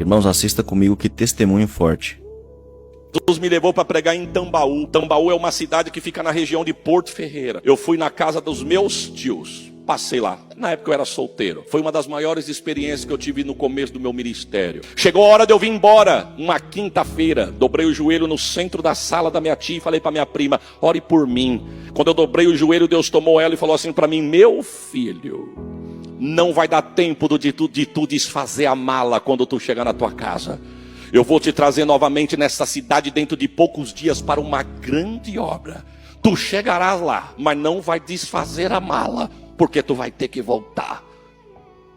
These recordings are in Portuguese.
Irmãos, assista comigo, que testemunho forte. Jesus me levou para pregar em Tambaú. Tambaú é uma cidade que fica na região de Porto Ferreira. Eu fui na casa dos meus tios. Passei lá. Na época eu era solteiro. Foi uma das maiores experiências que eu tive no começo do meu ministério. Chegou a hora de eu vir embora. Uma quinta-feira. Dobrei o joelho no centro da sala da minha tia e falei para minha prima: ore por mim. Quando eu dobrei o joelho, Deus tomou ela e falou assim para mim: meu filho, não vai dar tempo de tu desfazer a mala quando tu chegar na tua casa. Eu vou te trazer novamente nessa cidade dentro de poucos dias para uma grande obra. Tu chegarás lá, mas não vai desfazer a mala, porque tu vai ter que voltar.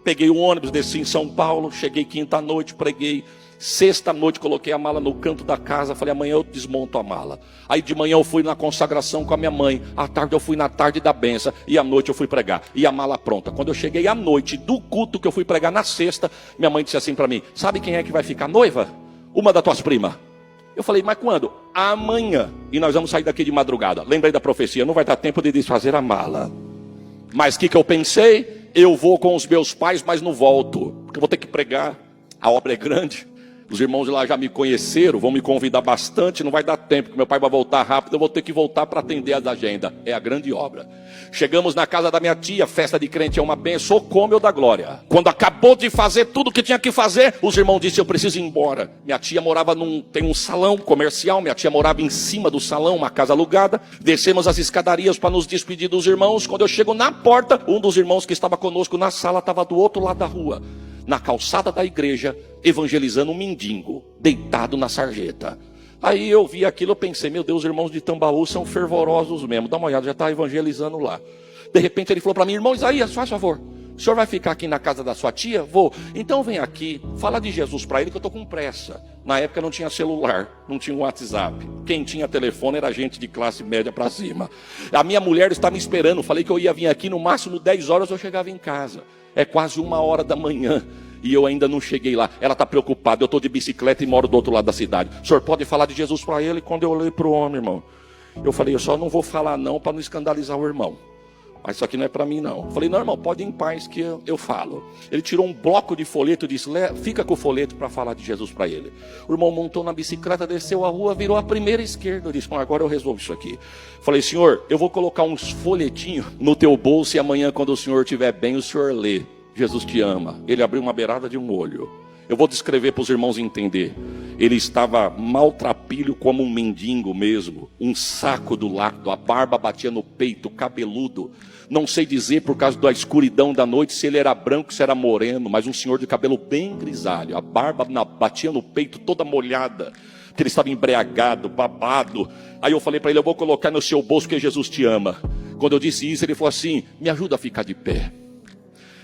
Peguei o ônibus, desci em São Paulo, cheguei quinta-noite, preguei. Sexta-noite coloquei a mala no canto da casa, falei: amanhã eu desmonto a mala. Aí de manhã eu fui na consagração com a minha mãe, à tarde eu fui na tarde da benção, e à noite eu fui pregar, e a mala pronta. Quando eu cheguei à noite do culto que eu fui pregar na sexta, minha mãe disse assim para mim: sabe quem é que vai ficar noiva? Uma das tuas primas. Eu falei: mas quando? Amanhã, e nós vamos sair daqui de madrugada. Lembrei da profecia: não vai dar tempo de desfazer a mala. Mas o que eu pensei? Eu vou com os meus pais, mas não volto, porque eu vou ter que pregar, a obra é grande. Os irmãos de lá já me conheceram, vão me convidar bastante, não vai dar tempo, porque meu pai vai voltar rápido, eu vou ter que voltar para atender as agendas. É a grande obra. Chegamos na casa da minha tia, festa de crente é uma benção, ou come ou dá glória. Quando acabou de fazer tudo o que tinha que fazer, os irmãos disseram: eu preciso ir embora. Minha tia morava tem um salão comercial, minha tia morava em cima do salão, uma casa alugada. Descemos as escadarias para nos despedir dos irmãos. Quando eu chego na porta, um dos irmãos que estava conosco na sala estava do outro lado da rua, na calçada da igreja, evangelizando um mendigo, deitado na sarjeta. Aí eu vi aquilo, eu pensei: meu Deus, os irmãos de Tambaú são fervorosos mesmo, dá uma olhada, já está evangelizando lá. De repente ele falou para mim: irmão Isaías, faz favor, o senhor vai ficar aqui na casa da sua tia? Vou. Então vem aqui, fala de Jesus para ele, que eu estou com pressa. Na época não tinha celular, não tinha WhatsApp. Quem tinha telefone era gente de classe média para cima. A minha mulher está me esperando, falei que eu ia vir aqui, no máximo 10 horas eu chegava em casa. É quase 1h da manhã e eu ainda não cheguei lá. Ela está preocupada, eu estou de bicicleta e moro do outro lado da cidade. O senhor pode falar de Jesus para ele? Quando eu olhei para o homem, irmão, eu falei: eu só não vou falar não para não escandalizar o irmão, mas isso aqui não é para mim não. Eu falei: não, irmão, pode ir em paz que eu falo. Ele tirou um bloco de folheto e disse: fica com o folheto para falar de Jesus para ele. O irmão montou na bicicleta, desceu a rua, virou a primeira esquerda. Eu disse: bom, agora eu resolvo isso aqui. Falei: senhor, eu vou colocar uns folhetinhos no teu bolso e amanhã, quando o senhor estiver bem, o senhor lê. Jesus te ama. Ele abriu uma beirada de um olho. Eu vou descrever para os irmãos entender. Ele estava maltrapilho como um mendigo mesmo, um saco do lado, a barba batia no peito, cabeludo. Não sei dizer por causa da escuridão da noite se ele era branco, se era moreno, mas um senhor de cabelo bem grisalho. A barba batia no peito toda molhada, porque ele estava embriagado, babado. Aí eu falei para ele: eu vou colocar no seu bolso porque Jesus te ama. Quando eu disse isso, ele falou assim: me ajuda a ficar de pé.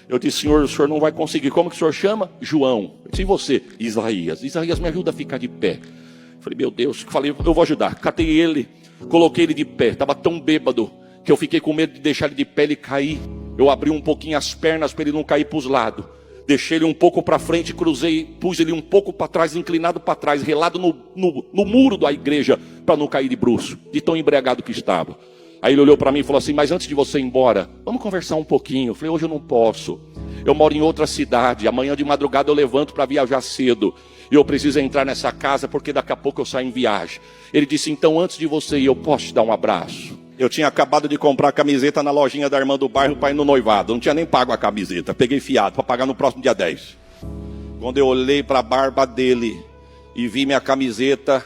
Eu disse: senhor, o senhor não vai conseguir. Como que o senhor chama? João. Eu disse: e você? Isaías. Isaías, me ajuda a ficar de pé. Eu falei: meu Deus. Falei: eu vou ajudar. Catei ele, coloquei ele de pé. Estava tão bêbado que eu fiquei com medo de deixar ele de pé, ele cair. Eu abri um pouquinho as pernas para ele não cair para os lados. Deixei ele um pouco para frente, cruzei, pus ele um pouco para trás, inclinado para trás, relado no muro da igreja, para não cair de bruço, de tão embriagado que estava. Aí ele olhou para mim e falou assim: mas antes de você ir embora, vamos conversar um pouquinho. Eu falei: hoje eu não posso, eu moro em outra cidade, amanhã de madrugada eu levanto para viajar cedo, e eu preciso entrar nessa casa porque daqui a pouco eu saio em viagem. Ele disse: então antes de você ir, eu posso te dar um abraço? Eu tinha acabado de comprar a camiseta na lojinha da irmã do bairro para ir no noivado, não tinha nem pago a camiseta, peguei fiado para pagar no próximo dia 10. Quando eu olhei para a barba dele e vi minha camiseta,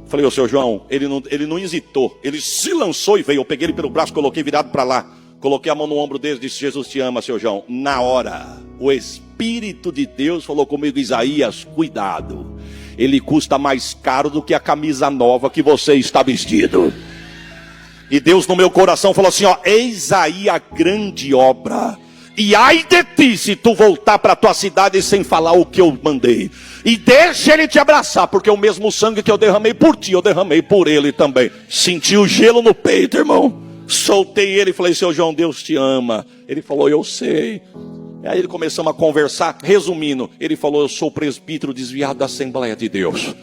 falei: ô seu João, ele não hesitou, ele se lançou e veio. Eu peguei ele pelo braço, coloquei virado para lá, coloquei a mão no ombro dele e disse: Jesus te ama, seu João. Na hora, o Espírito de Deus falou comigo: Isaías, cuidado, ele custa mais caro do que a camisa nova que você está vestido. E Deus no meu coração falou assim: ó, eis aí a grande obra. E ai de ti se tu voltar para a tua cidade sem falar o que eu mandei. E deixa ele te abraçar, porque o mesmo sangue que eu derramei por ti, eu derramei por ele também. Senti o gelo no peito, irmão. Soltei ele e falei: seu João, Deus te ama. Ele falou: eu sei. E aí começamos a conversar. Resumindo, ele falou: eu sou presbítero desviado da Assembleia de Deus.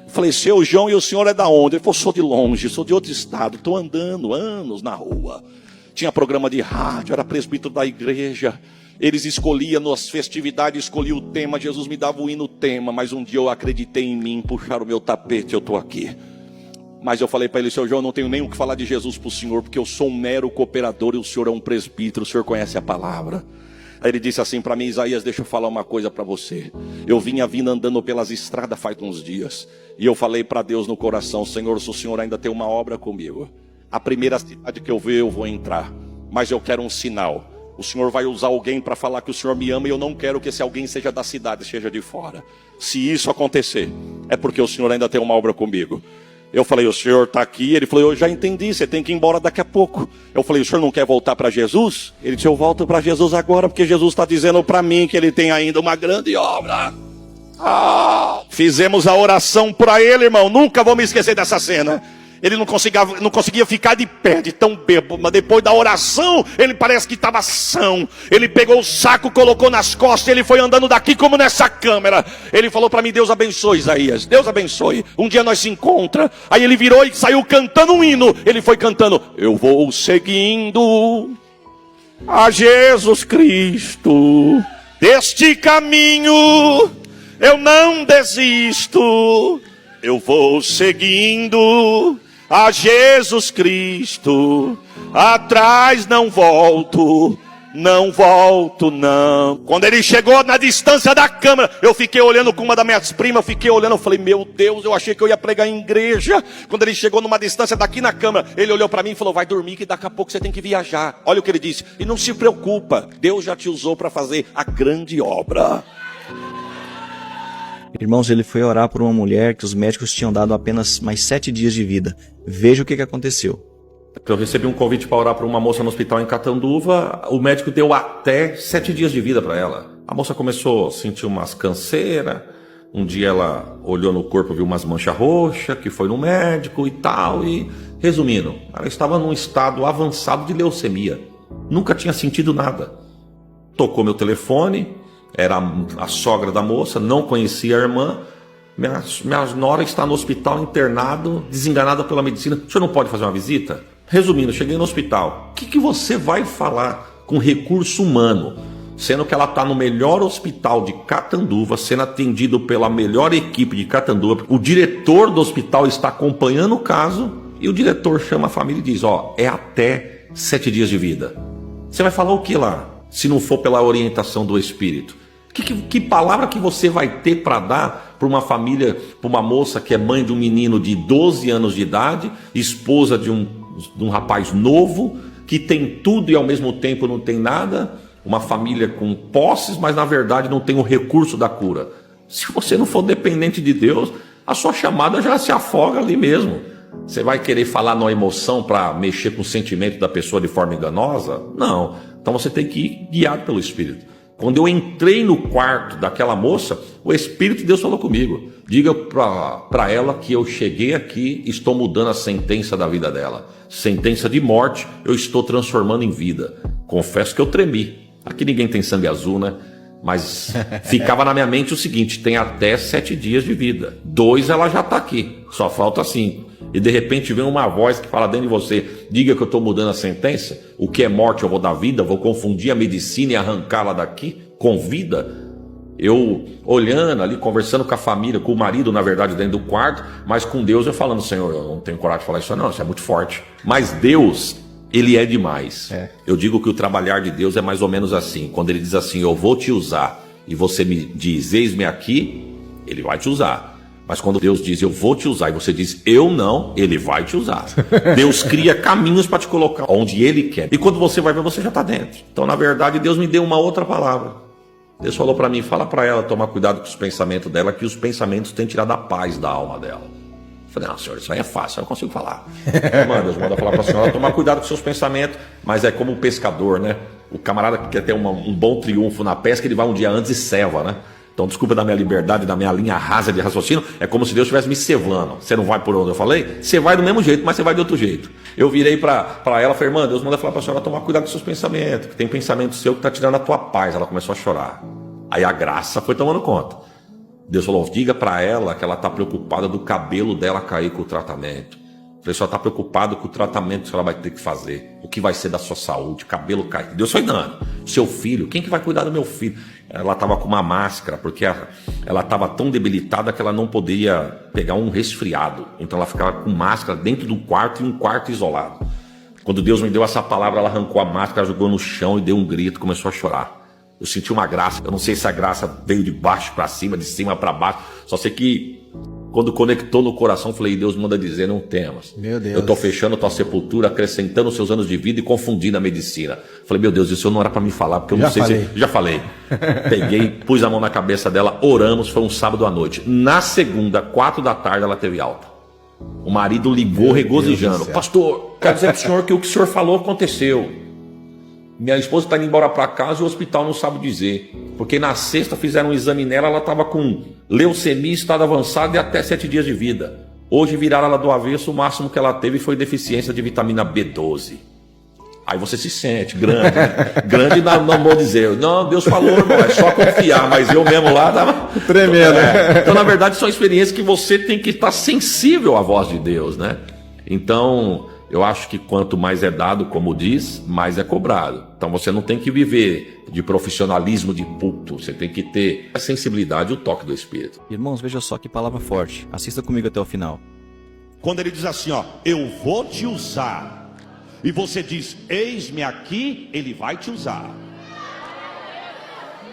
Eu falei: seu João, e o senhor é da onde? Ele falou: sou de longe, sou de outro estado, estou andando anos na rua. Tinha programa de rádio, era presbítero da igreja. Eles escolhiam nas festividades, escolhiam o tema, Jesus me dava o hino tema, mas um dia eu acreditei em mim, puxaram o meu tapete, eu estou aqui. Mas eu falei para ele, seu João, eu não tenho nem o que falar de Jesus para o senhor, porque eu sou um mero cooperador e o senhor é um presbítero, o senhor conhece a palavra. Aí ele disse assim para mim, Isaías, deixa eu falar uma coisa para você. Eu vinha vindo andando pelas estradas faz uns dias, e eu falei para Deus no coração, Senhor, se o senhor ainda tem uma obra comigo, a primeira cidade que eu ver eu vou entrar, mas eu quero um sinal. O senhor vai usar alguém para falar que o senhor me ama, e eu não quero que esse alguém seja da cidade, seja de fora. Se isso acontecer, é porque o senhor ainda tem uma obra comigo. Eu falei, o senhor está aqui? Ele falou, eu já entendi, você tem que ir embora daqui a pouco. Eu falei, o senhor não quer voltar para Jesus? Ele disse, eu volto para Jesus agora, porque Jesus está dizendo para mim que ele tem ainda uma grande obra. Fizemos a oração para ele, irmão, nunca vou me esquecer dessa cena. Ele não conseguia ficar de pé, de tão bêbado, mas depois da oração, ele parece que estava são. Ele pegou o saco, colocou nas costas, ele foi andando daqui como nessa câmera. Ele falou para mim, Deus abençoe, Isaías, Deus abençoe. Um dia nós se encontra. Aí ele virou e saiu cantando um hino. Ele foi cantando, eu vou seguindo a Jesus Cristo, deste caminho eu não desisto. Eu vou seguindo a Jesus Cristo, atrás não volto, não volto não. Quando ele chegou na distância da câmara, eu fiquei olhando com uma das minhas primas, eu falei, meu Deus, eu achei que eu ia pregar em igreja. Quando ele chegou numa distância daqui na câmara, ele olhou para mim e falou, vai dormir que daqui a pouco você tem que viajar. Olha o que ele disse, e não se preocupa, Deus já te usou para fazer a grande obra. Irmãos, ele foi orar por uma mulher que os médicos tinham dado apenas mais 7 dias de vida. Veja o que aconteceu. Eu recebi um convite para orar por uma moça no hospital em Catanduva. O médico deu até 7 dias de vida para ela. A moça começou a sentir umas canseiras. Um dia ela olhou no corpo, viu umas manchas roxas, que foi no médico e tal. E, resumindo, ela estava num estado avançado de leucemia. Nunca tinha sentido nada. Tocou meu telefone. Era a sogra da moça, não conhecia a irmã. Minha nora está no hospital internado, desenganada pela medicina. O senhor não pode fazer uma visita? Resumindo, cheguei no hospital. O que você vai falar com recurso humano? Sendo que ela está no melhor hospital de Catanduva, sendo atendido pela melhor equipe de Catanduva. O diretor do hospital está acompanhando o caso e o diretor chama a família e diz, é até 7 dias de vida. Você vai falar o que lá, se não for pela orientação do Espírito? Que palavra que você vai ter para dar para uma família, para uma moça que é mãe de um menino de 12 anos de idade, esposa de um rapaz novo, que tem tudo e ao mesmo tempo não tem nada, uma família com posses, mas na verdade não tem o recurso da cura. Se você não for dependente de Deus, a sua chamada já se afoga ali mesmo. Você vai querer falar numa emoção para mexer com o sentimento da pessoa de forma enganosa? Não. Então você tem que ir guiado pelo Espírito. Quando eu entrei no quarto daquela moça, o Espírito de Deus falou comigo. Diga para ela que eu cheguei aqui, estou mudando a sentença da vida dela. Sentença de morte, eu estou transformando em vida. Confesso que eu tremi. Aqui ninguém tem sangue azul, né? Mas ficava na minha mente o seguinte, tem até 7 dias de vida. 2 ela já está aqui, só falta 5. E de repente vem uma voz que fala dentro de você, diga que eu estou mudando a sentença, o que é morte eu vou dar vida, vou confundir a medicina e arrancá-la daqui com vida. Eu olhando ali, conversando com a família, com o marido na verdade dentro do quarto, mas com Deus eu falando, Senhor, eu não tenho coragem de falar isso não, isso é muito forte. Mas Deus, Ele é demais. Eu digo que o trabalhar de Deus é mais ou menos assim, quando Ele diz assim, eu vou te usar, e você me diz, eis-me aqui, Ele vai te usar. Mas quando Deus diz, eu vou te usar, e você diz, eu não, Ele vai te usar. Deus cria caminhos para te colocar onde Ele quer. E quando você vai ver, você já está dentro. Então, na verdade, Deus me deu uma outra palavra. Deus falou para mim, fala para ela tomar cuidado com os pensamentos dela, que os pensamentos têm tirado a paz da alma dela. Eu falei, não, senhor, isso aí é fácil, eu não consigo falar. Deus manda falar para a senhora, tomar cuidado com seus pensamentos. Mas é como o pescador, né? O camarada que quer ter um bom triunfo na pesca, ele vai um dia antes e ceva, né? Então, desculpa da minha liberdade, da minha linha rasa de raciocínio, é como se Deus estivesse me cevando. Você não vai por onde eu falei? Você vai do mesmo jeito, mas você vai de outro jeito. Eu virei para ela e falei, irmã, Deus manda falar para a senhora tomar cuidado com seus pensamentos, que tem pensamento seu que está tirando a tua paz. Ela começou a chorar. Aí a graça foi tomando conta. Deus falou, diga para ela que ela está preocupada do cabelo dela cair com o tratamento. pessoa está preocupado com o tratamento que ela vai ter que fazer, o que vai ser da sua saúde, cabelo caído. Deus foi dando. Seu filho, quem que vai cuidar do meu filho? Ela estava com uma máscara, porque ela estava tão debilitada que ela não podia pegar um resfriado. Então ela ficava com máscara dentro do quarto e um quarto isolado. Quando Deus me deu essa palavra, ela arrancou a máscara, jogou no chão e deu um grito, começou a chorar. Eu senti uma graça. Eu não sei se a graça veio de baixo para cima, de cima para baixo. Só sei que quando conectou no coração, falei, Deus manda dizer, não temas. Meu Deus. Eu estou fechando a tua sepultura, acrescentando os seus anos de vida e confundindo a medicina. Falei, meu Deus, isso não era para me falar, porque eu não sei se... Já falei. Peguei, pus a mão na cabeça dela, oramos, foi um sábado à noite. Na segunda, 4 da tarde, ela teve alta. O marido ligou regozijando. Pastor, quero dizer para o senhor que o que o senhor falou aconteceu. Minha esposa está indo embora para casa e o hospital não sabe dizer. Porque na sexta fizeram um exame nela, ela estava com leucemia, estado avançado e até 7 dias de vida. Hoje viraram ela do avesso, o máximo que ela teve foi deficiência de vitamina B12. Aí você se sente grande, né? Grande não vou dizer, não, Deus falou, irmão, é só confiar, mas eu mesmo lá tava tremendo. Então, na verdade, são experiências que você tem que estar sensível à voz de Deus, né? Então, eu acho que quanto mais é dado, como diz, mais é cobrado. Então você não tem que viver de profissionalismo de púlpito, você tem que ter a sensibilidade e o toque do Espírito. Irmãos, veja só que palavra forte. Assista comigo até o final. Quando ele diz assim, ó, eu vou te usar, e você diz, eis-me aqui, ele vai te usar.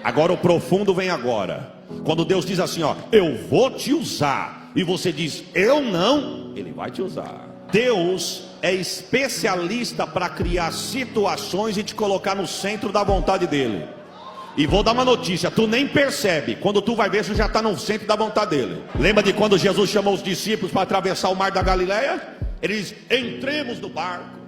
Agora o profundo vem agora. Quando Deus diz assim, ó, eu vou te usar, e você diz, eu não, ele vai te usar. Deus é especialista para criar situações e te colocar no centro da vontade dele. E vou dar uma notícia, tu nem percebe, quando tu vai ver, você já está no centro da vontade dele. Lembra de quando Jesus chamou os discípulos para atravessar o mar da Galileia? Ele diz, entremos no barco,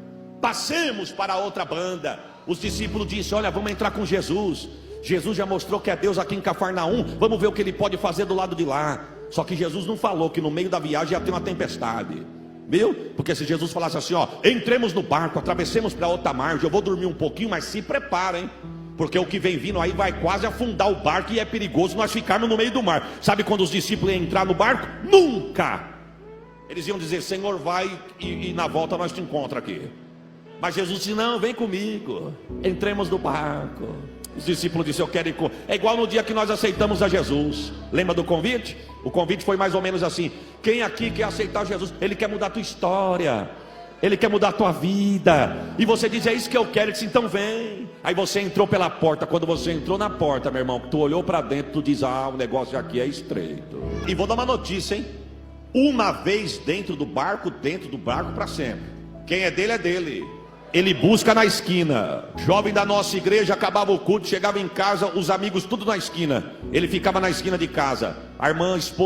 passemos para a outra banda. Os discípulos disseram, olha, vamos entrar com Jesus. Jesus já mostrou que é Deus aqui em Cafarnaum, vamos ver o que ele pode fazer do lado de lá. Só que Jesus não falou que no meio da viagem ia ter uma tempestade. Viu? Porque se Jesus falasse assim, ó, entremos no barco, atravessemos para outra margem, eu vou dormir um pouquinho, mas se preparem, porque o que vem vindo aí vai quase afundar o barco e é perigoso nós ficarmos no meio do mar. Sabe quando os discípulos iam entrar no barco? Nunca! Eles iam dizer, Senhor, vai e na volta nós te encontramos aqui. Mas Jesus disse, não, vem comigo, entremos no barco. Os discípulos disseram, eu quero ir com... É igual no dia que nós aceitamos a Jesus. Lembra do convite? O convite foi mais ou menos assim, quem aqui quer aceitar Jesus? Ele quer mudar a tua história, ele quer mudar a tua vida. E você diz, é isso que eu quero. Ele disse, então vem. Aí você entrou pela porta. Quando você entrou na porta, meu irmão, tu olhou para dentro, tu diz, ah, o negócio aqui é estreito. E vou dar uma notícia, hein? Uma vez dentro do barco para sempre. Quem é dele é dele. Ele busca na esquina. Jovem da nossa igreja, acabava o culto, chegava em casa, os amigos tudo na esquina. Ele ficava na esquina de casa.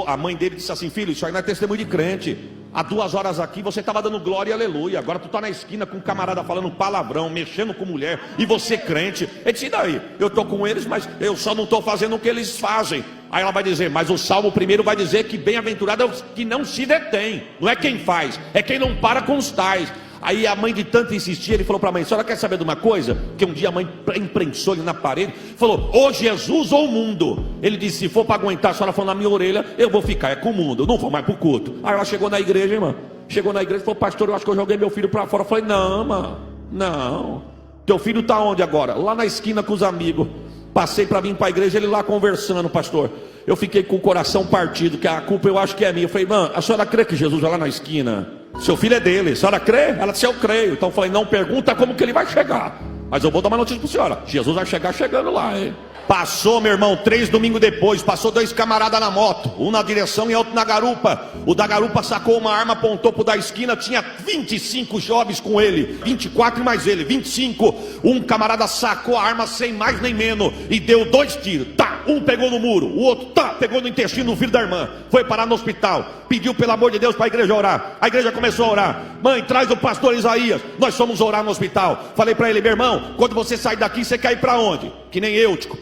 A mãe dele disse assim, filho, isso aí não é testemunho de crente. Há 2 horas aqui você estava dando glória e aleluia. Agora tu está na esquina com um camarada falando palavrão, mexendo com mulher, e você crente. Ele disse, e daí? Eu estou com eles, mas eu só não estou fazendo o que eles fazem. Aí ela vai dizer, mas o Salmo primeiro vai dizer que bem-aventurado é o que não se detém. Não é quem faz, é quem não para com os tais. Aí a mãe de tanto insistir, ele falou para a mãe, a senhora quer saber de uma coisa? Que um dia a mãe imprensou ele na parede, falou, ou Jesus ou o mundo. Ele disse, se for para aguentar a senhora falando na minha orelha, eu vou ficar, é com o mundo, eu não vou mais para o culto. Aí ela chegou na igreja, irmã, chegou na igreja e falou, pastor, eu acho que eu joguei meu filho para fora. Eu falei, não, mano, não, teu filho está onde agora? Lá na esquina com os amigos. Passei para vir para a igreja, ele lá conversando, pastor. Eu fiquei com o coração partido, que a culpa eu acho que é minha. Eu falei, mano, a senhora crê que Jesus vai lá na esquina? Seu filho é dele, a senhora crê? Ela disse, eu creio. Então eu falei, não pergunta como que ele vai chegar, mas eu vou dar uma notícia para a senhora, Jesus vai chegar chegando lá, hein? Passou, meu irmão, 3 domingos depois, passou 2 camaradas na moto, um na direção e outro na garupa. O da garupa sacou uma arma, apontou pro da esquina, tinha 25 jovens com ele, 24 e mais ele, 25. Um camarada sacou a arma sem mais nem menos e deu 2 tiros. Tá, um pegou no muro, o outro pegou no intestino do filho da irmã. Foi parar no hospital, pediu pelo amor de Deus para a igreja orar. A igreja começou a orar. Mãe, traz o pastor Isaías, nós fomos orar no hospital. Falei para ele, meu irmão, quando você sair daqui, você quer ir para onde? Que nem eu, tipo,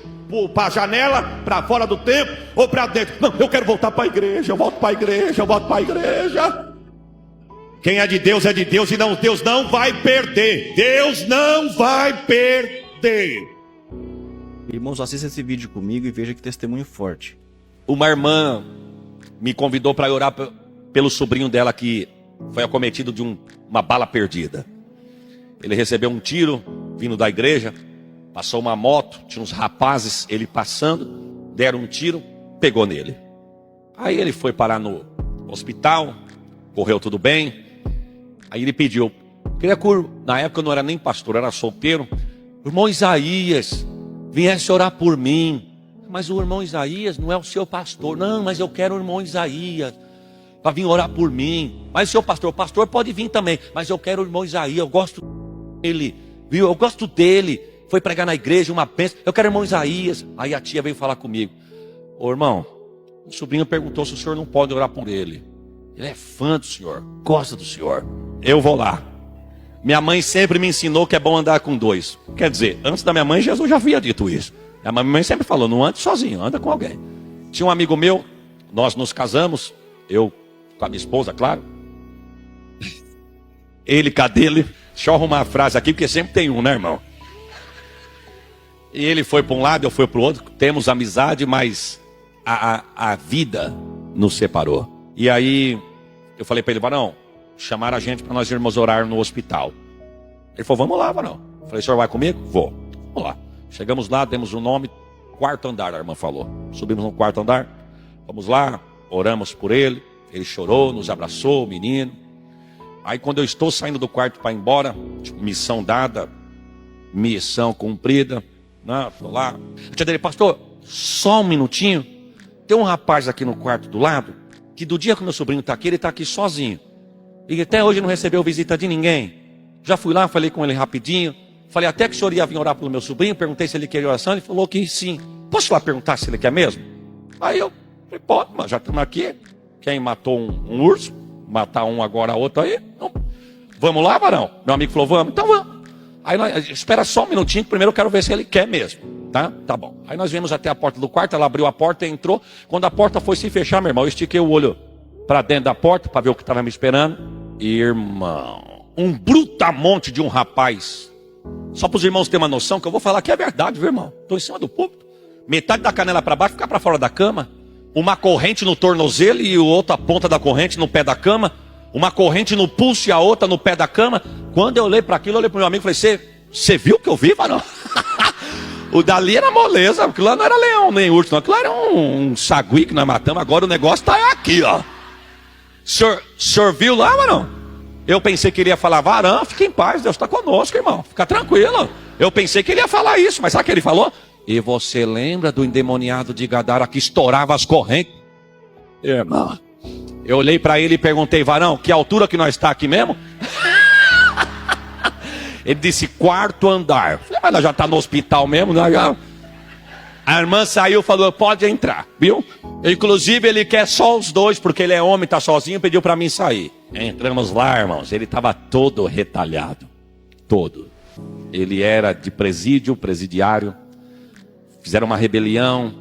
para a janela, para fora do templo ou para dentro? Não, eu quero voltar para a igreja, eu volto para a igreja, eu volto para a igreja. Quem é de Deus e não, Deus não vai perder. Deus não vai perder. Irmãos, assista esse vídeo comigo e veja que testemunho forte. Uma irmã me convidou para orar pelo sobrinho dela que foi acometido de uma bala perdida. Ele recebeu um tiro vindo da igreja, passou uma moto, tinha uns rapazes, ele passando, deram um tiro, pegou nele. Aí ele foi parar no hospital, correu tudo bem. Aí ele pediu, na época eu não era nem pastor, era solteiro, o irmão Isaías viesse orar por mim. Mas o irmão Isaías não é o seu pastor. Não, mas eu quero o irmão Isaías para vir orar por mim. Mas o pastor pode vir também, mas eu quero o irmão Isaías, eu gosto dele, viu? Eu gosto dele, foi pregar na igreja, uma bênção, eu quero o irmão Isaías. Aí a tia veio falar comigo, ô irmão, o sobrinho perguntou se o senhor não pode orar por ele. Ele é fã do senhor, gosta do senhor. Eu vou lá. Minha mãe sempre me ensinou que é bom andar com dois. Quer dizer, antes da minha mãe, Jesus já havia dito isso. A minha mãe sempre falou, não ande sozinho, anda com alguém. Tinha um amigo meu, nós nos casamos, eu com a minha esposa, claro. Ele com a dele. Deixa eu arrumar a frase aqui, porque sempre tem um, né, irmão? E ele foi para um lado, eu fui para o outro. Temos amizade, mas a vida nos separou. E aí, eu falei para ele, varão, chamaram a gente para nós irmos orar no hospital. Ele falou, vamos lá, varão. Eu falei, o senhor vai comigo? Vou. Vamos lá. Chegamos lá, demos o nome, quarto andar, a irmã falou. Subimos no quarto andar, vamos lá, oramos por ele. Ele chorou, nos abraçou, o menino. Aí quando eu estou saindo do quarto para ir embora, missão dada, missão cumprida, né? Estou lá. A tia dele, pastor, só um minutinho. Tem um rapaz aqui no quarto do lado, que do dia que o meu sobrinho está aqui, ele está aqui sozinho. E até hoje não recebeu visita de ninguém. Já fui lá, falei com ele rapidinho. Falei até que o senhor ia vir orar pelo meu sobrinho. Perguntei se ele queria oração. Ele falou que sim. Posso lá perguntar se ele quer mesmo? Aí eu falei, pode, mas já estamos aqui. Quem matou um urso, matar um agora, outro aí. Então, vamos lá, varão? Meu amigo falou, vamos. Então vamos. Aí nós, espera só um minutinho, que primeiro eu quero ver se ele quer mesmo. Tá? Tá bom. Aí nós viemos até a porta do quarto, ela abriu a porta e entrou. Quando a porta foi se fechar, meu irmão, eu estiquei o olho para dentro da porta, para ver o que estava me esperando. Irmão, um brutamonte de um rapaz. Só para os irmãos terem uma noção, que eu vou falar que é verdade, viu, irmão? Estou em cima do púlpito. Metade da canela para baixo, ficar para fora da cama. Uma corrente no tornozelo e outra ponta da corrente no pé da cama. Uma corrente no pulso e a outra no pé da cama. Quando eu olhei para aquilo, eu olhei para o meu amigo e falei, você viu o que eu vi, varão? O dali era moleza, aquilo lá não era leão nem urso, não. Aquilo era um sagui que nós matamos. Agora o negócio está aqui, ó. O senhor viu lá, varão? Eu pensei que ele ia falar, varão, fique em paz, Deus está conosco, irmão. Fica tranquilo. Eu pensei que ele ia falar isso, mas sabe o que ele falou? E você lembra do endemoniado de Gadara que estourava as correntes? Irmão, eu olhei para ele e perguntei, varão, que altura que nós está aqui mesmo? Ele disse, quarto andar. Eu falei, mas nós já está no hospital mesmo, nós já... A irmã saiu e falou, pode entrar, viu? Inclusive ele quer só os dois, porque ele é homem, está sozinho, pediu para mim sair. Entramos lá, irmãos, ele estava todo retalhado, todo. Ele era de presídio, presidiário. Fizeram uma rebelião,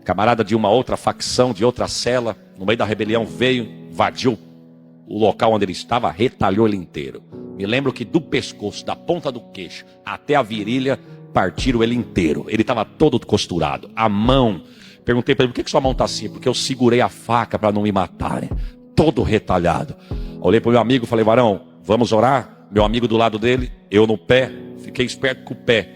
camarada de uma outra facção, de outra cela, no meio da rebelião veio, invadiu o local onde ele estava, retalhou ele inteiro. Me lembro que do pescoço, da ponta do queixo, até a virilha, partiram ele inteiro. Ele estava todo costurado, a mão. Perguntei para ele, por que sua mão está assim? Porque eu segurei a faca para não me matarem. Todo retalhado. Olhei para o meu amigo e falei, varão, vamos orar? Meu amigo do lado dele, eu no pé, fiquei esperto com o pé.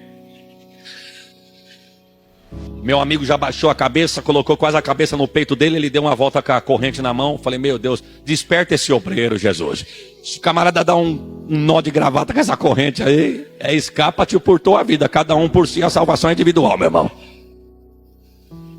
Meu amigo já baixou a cabeça, colocou quase a cabeça no peito dele, ele deu uma volta com a corrente na mão. Falei, meu Deus, desperta esse obreiro, Jesus. Se o camarada dá um nó de gravata com essa corrente aí, escapa-te por tua vida. Cada um por si, a salvação é individual, meu irmão.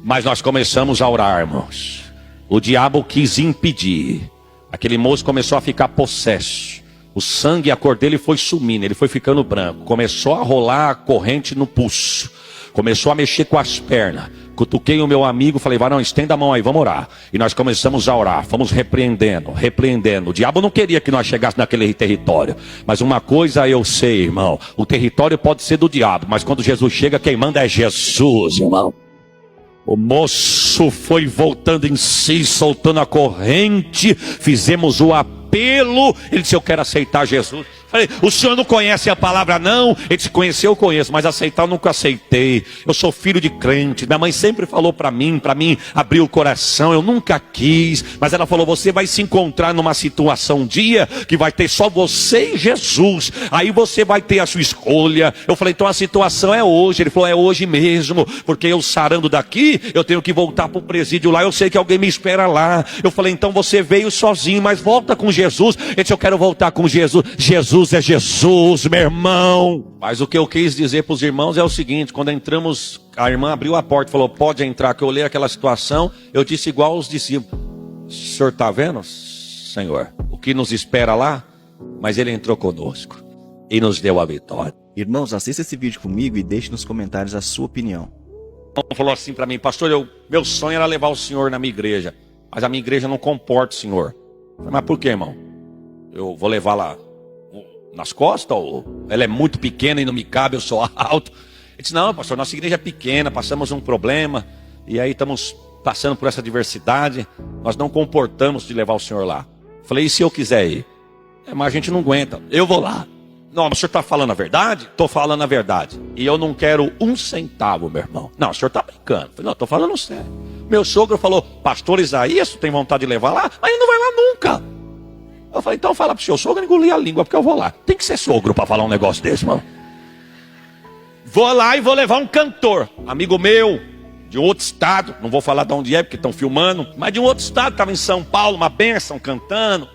Mas nós começamos a orar, irmãos. O diabo quis impedir. Aquele moço começou a ficar possesso. O sangue e a cor dele foi sumindo, ele foi ficando branco. Começou a rolar a corrente no pulso. Começou a mexer com as pernas. Cutuquei o meu amigo, falei, varão, estenda a mão aí, vamos orar. E nós começamos a orar, fomos repreendendo. O diabo não queria que nós chegássemos naquele território. Mas uma coisa eu sei, irmão, o território pode ser do diabo, mas quando Jesus chega, quem manda é Jesus, irmão. O moço foi voltando em si, soltando a corrente. Fizemos o apelo. Ele disse, eu quero aceitar Jesus. Falei, o senhor não conhece a palavra não? Ele disse, conhecer eu conheço, mas aceitar eu nunca aceitei. Eu sou filho de crente. Minha mãe sempre falou para mim abrir o coração. Eu nunca quis. Mas ela falou, você vai se encontrar numa situação um dia que vai ter só você e Jesus. Aí você vai ter a sua escolha. Eu falei, então a situação é hoje. Ele falou, é hoje mesmo. Porque eu sarando daqui, eu tenho que voltar para o presídio lá. Eu sei que alguém me espera lá. Eu falei, então você veio sozinho, mas volta com Jesus. Ele disse, eu quero voltar com Jesus. Jesus é Jesus, meu irmão. Mas o que eu quis dizer para os irmãos é o seguinte: quando entramos, a irmã abriu a porta e falou, pode entrar, que eu olhei aquela situação, eu disse igual aos discípulos, o senhor está vendo, Senhor, o que nos espera lá? Mas ele entrou conosco e nos deu a vitória. Irmãos, assista esse vídeo comigo e deixe nos comentários a sua opinião. Ele falou assim para mim, pastor, meu sonho era levar o senhor na minha igreja, mas a minha igreja não comporta o senhor. Eu falei, mas por que, irmão? Eu vou levar lá nas costas? Ou ela é muito pequena e não me cabe, eu sou alto? Ele disse, não, pastor, nossa igreja é pequena, passamos um problema, e aí estamos passando por essa diversidade, nós não comportamos de levar o senhor lá. Falei, e se eu quiser ir? Mas a gente não aguenta, eu vou lá. Não, mas o senhor está falando a verdade? Estou falando a verdade. E eu não quero um centavo, meu irmão. Não, o senhor está brincando. Falei, não, estou falando sério. Meu sogro falou, pastor Isaías, tem vontade de levar lá? Mas ele não vai lá nunca. Eu falei, então fala para o seu sogro engolir a língua, porque eu vou lá. Tem que ser sogro para falar um negócio desse, irmão. Vou lá e vou levar um cantor, amigo meu, de outro estado. Não vou falar de onde é, porque estão filmando. Mas de um outro estado, estava em São Paulo, uma bênção, cantando.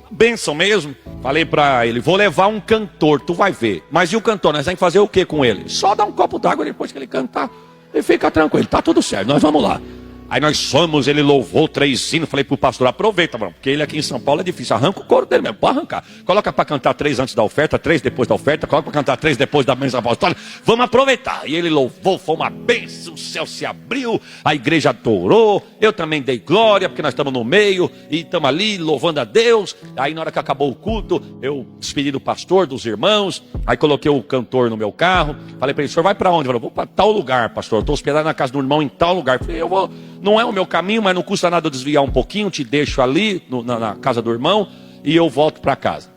Bênção mesmo. Falei pra ele, vou levar um cantor, tu vai ver. Mas e o cantor, nós vamos fazer o que com ele? Só dar um copo d'água depois que ele cantar. Ele fica tranquilo, tá tudo certo, nós vamos lá. Aí nós fomos, ele louvou 3 sinos. Falei pro pastor, aproveita, mano, porque ele aqui em São Paulo é difícil. Arranca o couro dele mesmo, pode arrancar. Coloca para cantar 3 antes da oferta, 3 depois da oferta. Coloca para cantar 3 depois da bênção apostólica. Vamos aproveitar. E ele louvou, foi uma bênção, o céu se abriu, a igreja adorou. Eu também dei glória, porque nós estamos no meio e estamos ali louvando a Deus. Aí na hora que acabou o culto, eu despedi do pastor, dos irmãos. Aí coloquei o cantor no meu carro. Falei para ele, senhor vai para onde? Ele falou, vou para tal lugar, pastor. Estou hospedado na casa do irmão em tal lugar. Falei, eu vou... Não é o meu caminho, mas não custa nada eu desviar um pouquinho, te deixo ali na casa do irmão e eu volto para casa.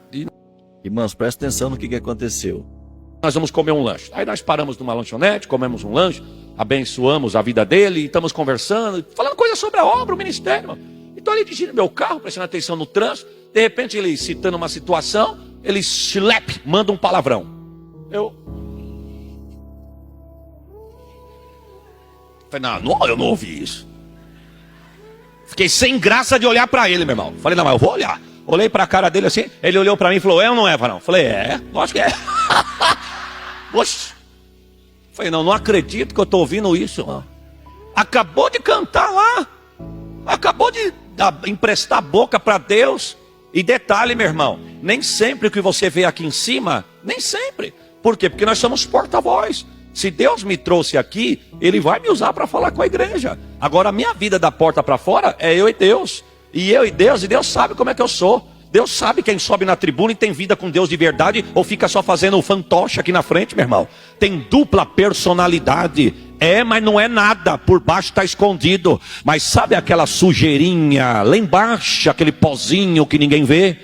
Irmãos, presta atenção no que aconteceu. Nós vamos comer um lanche. Aí nós paramos numa lanchonete, comemos um lanche, abençoamos a vida dele, e estamos conversando, falando coisas sobre a obra, o ministério. Então ele dirigindo meu carro, prestando atenção no trânsito, de repente ele citando uma situação, ele manda um palavrão. Falei, não, eu não ouvi isso. Fiquei sem graça de olhar para ele, meu irmão. Falei, não, mas eu vou olhar. Olhei para a cara dele assim, ele olhou para mim e falou, é ou não é, varão? Falei, lógico que é. Oxe. Falei, não acredito que eu estou ouvindo isso, mano. Acabou de cantar lá. Acabou de emprestar a boca para Deus. E detalhe, meu irmão, nem sempre o que você vê aqui em cima, nem sempre. Por quê? Porque nós somos porta-voz. Se Deus me trouxe aqui, Ele vai me usar para falar com a igreja. Agora a minha vida da porta para fora é eu e Deus. E eu e Deus sabe como é que eu sou. Deus sabe quem sobe na tribuna e tem vida com Deus de verdade, ou fica só fazendo o fantoche aqui na frente, meu irmão. Tem dupla personalidade. Mas não é nada, por baixo está escondido. Mas sabe aquela sujeirinha lá embaixo, aquele pozinho que ninguém vê?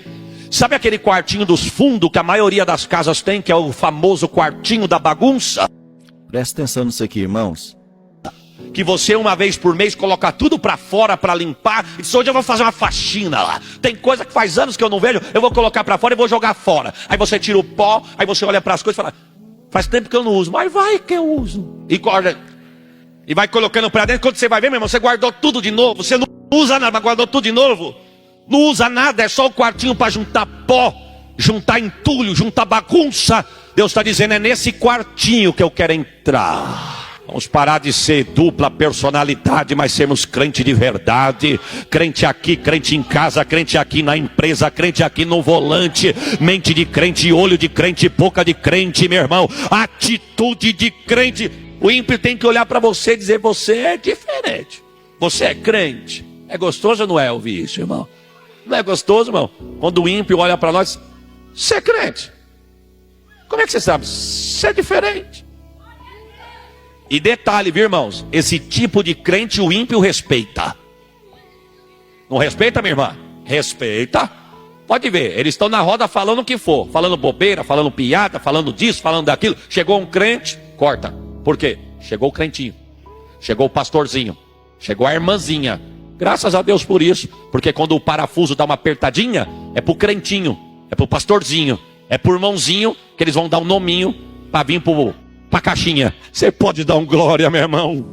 Sabe aquele quartinho dos fundos que a maioria das casas tem, que é o famoso quartinho da bagunça? Presta atenção nisso aqui, irmãos. Que você uma vez por mês coloca tudo para fora para limpar. E diz, hoje eu vou fazer uma faxina lá. Tem coisa que faz anos que eu não vejo, eu vou colocar para fora e vou jogar fora. Aí você tira o pó, aí você olha para as coisas e fala, faz tempo que eu não uso, mas vai que eu uso. E vai colocando para dentro, quando você vai ver, meu irmão, você guardou tudo de novo. Você não usa nada, mas guardou tudo de novo. Não usa nada, é só o quartinho para juntar pó, juntar entulho, juntar bagunça. Deus está dizendo, é nesse quartinho que eu quero entrar. Vamos parar de ser dupla personalidade, mas sermos crente de verdade. Crente aqui, crente em casa, crente aqui na empresa, crente aqui no volante. Mente de crente, olho de crente, boca de crente, meu irmão. Atitude de crente. O ímpio tem que olhar para você e dizer, você é diferente. Você é crente. É gostoso ou não é ouvir isso, irmão? Não é gostoso, irmão? Quando o ímpio olha para nós, você é crente. Como é que você sabe? Você é diferente. E detalhe, viu, irmãos? Esse tipo de crente o ímpio respeita. Não respeita, minha irmã? Respeita. Pode ver, eles estão na roda falando o que for, falando bobeira, falando piada, falando disso, falando daquilo. Chegou um crente, corta. Por quê? Chegou o crentinho, chegou o pastorzinho, chegou a irmãzinha. Graças a Deus por isso, porque quando o parafuso dá uma apertadinha, é pro crentinho, é pro pastorzinho, é pro irmãozinho, que eles vão dar um nominho para vir pra caixinha. Você pode dar um glória, meu irmão?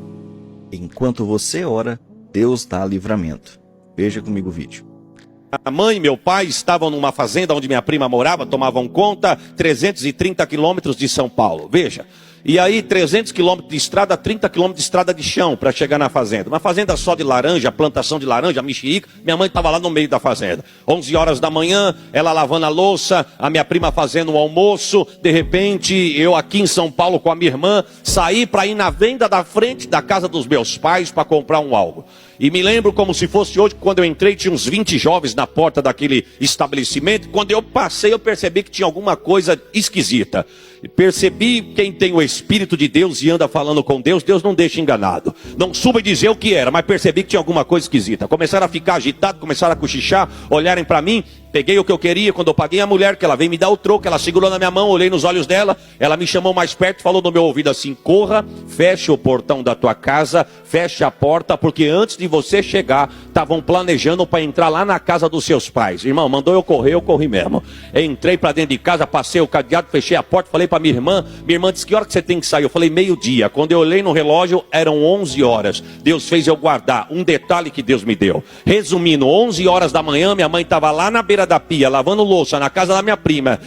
Enquanto você ora, Deus dá livramento. Veja comigo o vídeo. A mãe e meu pai estavam numa fazenda onde minha prima morava, tomavam conta, 330 quilômetros de São Paulo. Veja. E aí 300 quilômetros de estrada, 30 quilômetros de estrada de chão para chegar na fazenda. Uma fazenda só de laranja, plantação de laranja, mexerica. Minha mãe estava lá no meio da fazenda. 11 horas da manhã, ela lavando a louça, a minha prima fazendo o almoço. De repente, eu aqui em São Paulo com a minha irmã, saí para ir na venda da frente da casa dos meus pais para comprar um algo. E me lembro como se fosse hoje, quando eu entrei, tinha uns 20 jovens na porta daquele estabelecimento. Quando eu passei, eu percebi que tinha alguma coisa esquisita. E percebi, quem tem o Espírito de Deus e anda falando com Deus, Deus não deixa enganado. Não soube dizer o que era, mas percebi que tinha alguma coisa esquisita. Começaram a ficar agitados, começaram a cochichar, olharem para mim. Peguei o que eu queria, quando eu paguei a mulher, que ela veio me dar o troco, ela segurou na minha mão, olhei nos olhos dela, ela me chamou mais perto e falou no meu ouvido assim: corra, feche o portão da tua casa, feche a porta, porque antes de você chegar, estavam planejando para entrar lá na casa dos seus pais. Irmão, mandou eu corri mesmo. Entrei para dentro de casa, passei o cadeado, fechei a porta, falei para minha irmã disse: que hora que você tem que sair? Eu falei: meio-dia. Quando eu olhei no relógio, eram 11 horas. Deus fez eu guardar um detalhe que Deus me deu. Resumindo, 11 horas da manhã, minha mãe estava lá na beira da pia, lavando louça, na casa da minha prima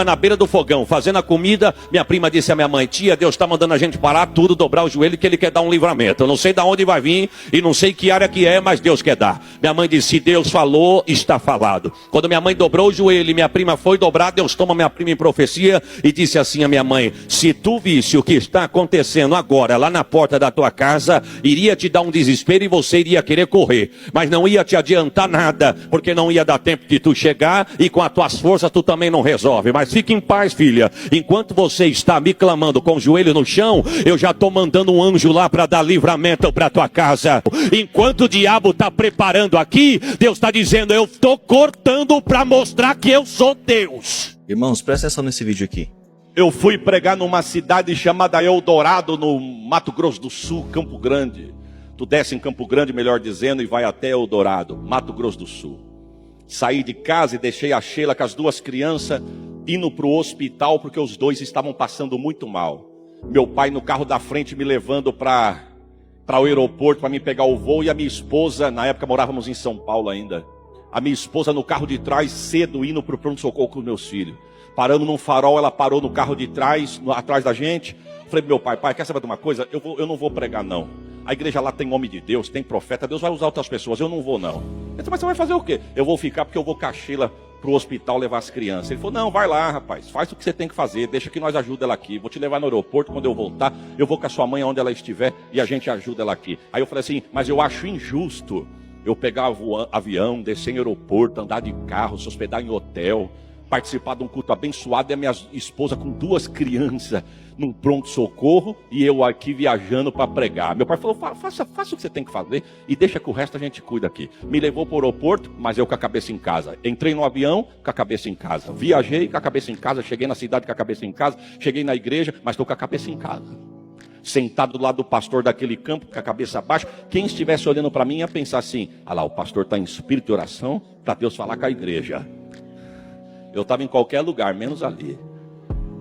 na beira do fogão, fazendo a comida. Minha prima disse à minha mãe: tia, Deus está mandando a gente parar tudo, dobrar o joelho, que Ele quer dar um livramento. Eu não sei de onde vai vir, e não sei que área que é, mas Deus quer dar. Minha mãe disse: se Deus falou, está falado. Quando minha mãe dobrou o joelho e minha prima foi dobrar, Deus toma minha prima em profecia e disse assim à minha mãe: se tu visse o que está acontecendo agora, lá na porta da tua casa, iria te dar um desespero e você iria querer correr, mas não ia te adiantar nada, porque não ia dar tempo de tu chegar, e com as tuas forças tu também não resolve. Mas fique em paz, filha, enquanto você está me clamando com o joelho no chão, eu já estou mandando um anjo lá para dar livramento para tua casa. Enquanto o diabo está preparando aqui, Deus está dizendo: eu estou cortando para mostrar que eu sou Deus. Irmãos, presta atenção nesse vídeo aqui. Eu fui pregar numa cidade chamada Eldorado, no Mato Grosso do Sul, Campo Grande. Tu desce em Campo Grande, melhor dizendo, e vai até Eldorado, Mato Grosso do Sul. Saí de casa e deixei a Sheila com as duas crianças indo para o hospital, porque os dois estavam passando muito mal. Meu pai no carro da frente me levando para o aeroporto para me pegar o voo, e a minha esposa, na época morávamos em São Paulo ainda, a minha esposa no carro de trás cedo indo para o pronto-socorro com os meus filhos. Parando num farol, ela parou no carro de trás, atrás da gente. Falei pro meu pai: pai, quer saber de uma coisa? Eu não vou pregar não. A igreja lá tem homem de Deus, tem profeta, Deus vai usar outras pessoas, eu não vou não. Eu disse: mas você vai fazer o quê? Eu vou ficar porque eu vou com a Sheila pro hospital levar as crianças. Ele falou: não, vai lá, rapaz, faz o que você tem que fazer, deixa que nós ajuda ela aqui. Vou te levar no aeroporto, quando eu voltar, eu vou com a sua mãe onde ela estiver e a gente ajuda ela aqui. Aí eu falei assim: mas eu acho injusto eu pegar avião, descer em aeroporto, andar de carro, se hospedar em hotel, participar de um culto abençoado, e a minha esposa com duas crianças num pronto-socorro, e eu aqui viajando para pregar. Meu pai falou: faça o que você tem que fazer e deixa que o resto a gente cuida aqui. Me levou para o aeroporto, mas eu com a cabeça em casa. Entrei no avião com a cabeça em casa. Viajei com a cabeça em casa, cheguei na cidade com a cabeça em casa, cheguei na igreja, mas estou com a cabeça em casa. Sentado do lado do pastor daquele campo, com a cabeça baixa. Quem estivesse olhando para mim ia pensar assim: ah lá, o pastor está em espírito de oração para Deus falar com a igreja. Eu estava em qualquer lugar, menos ali.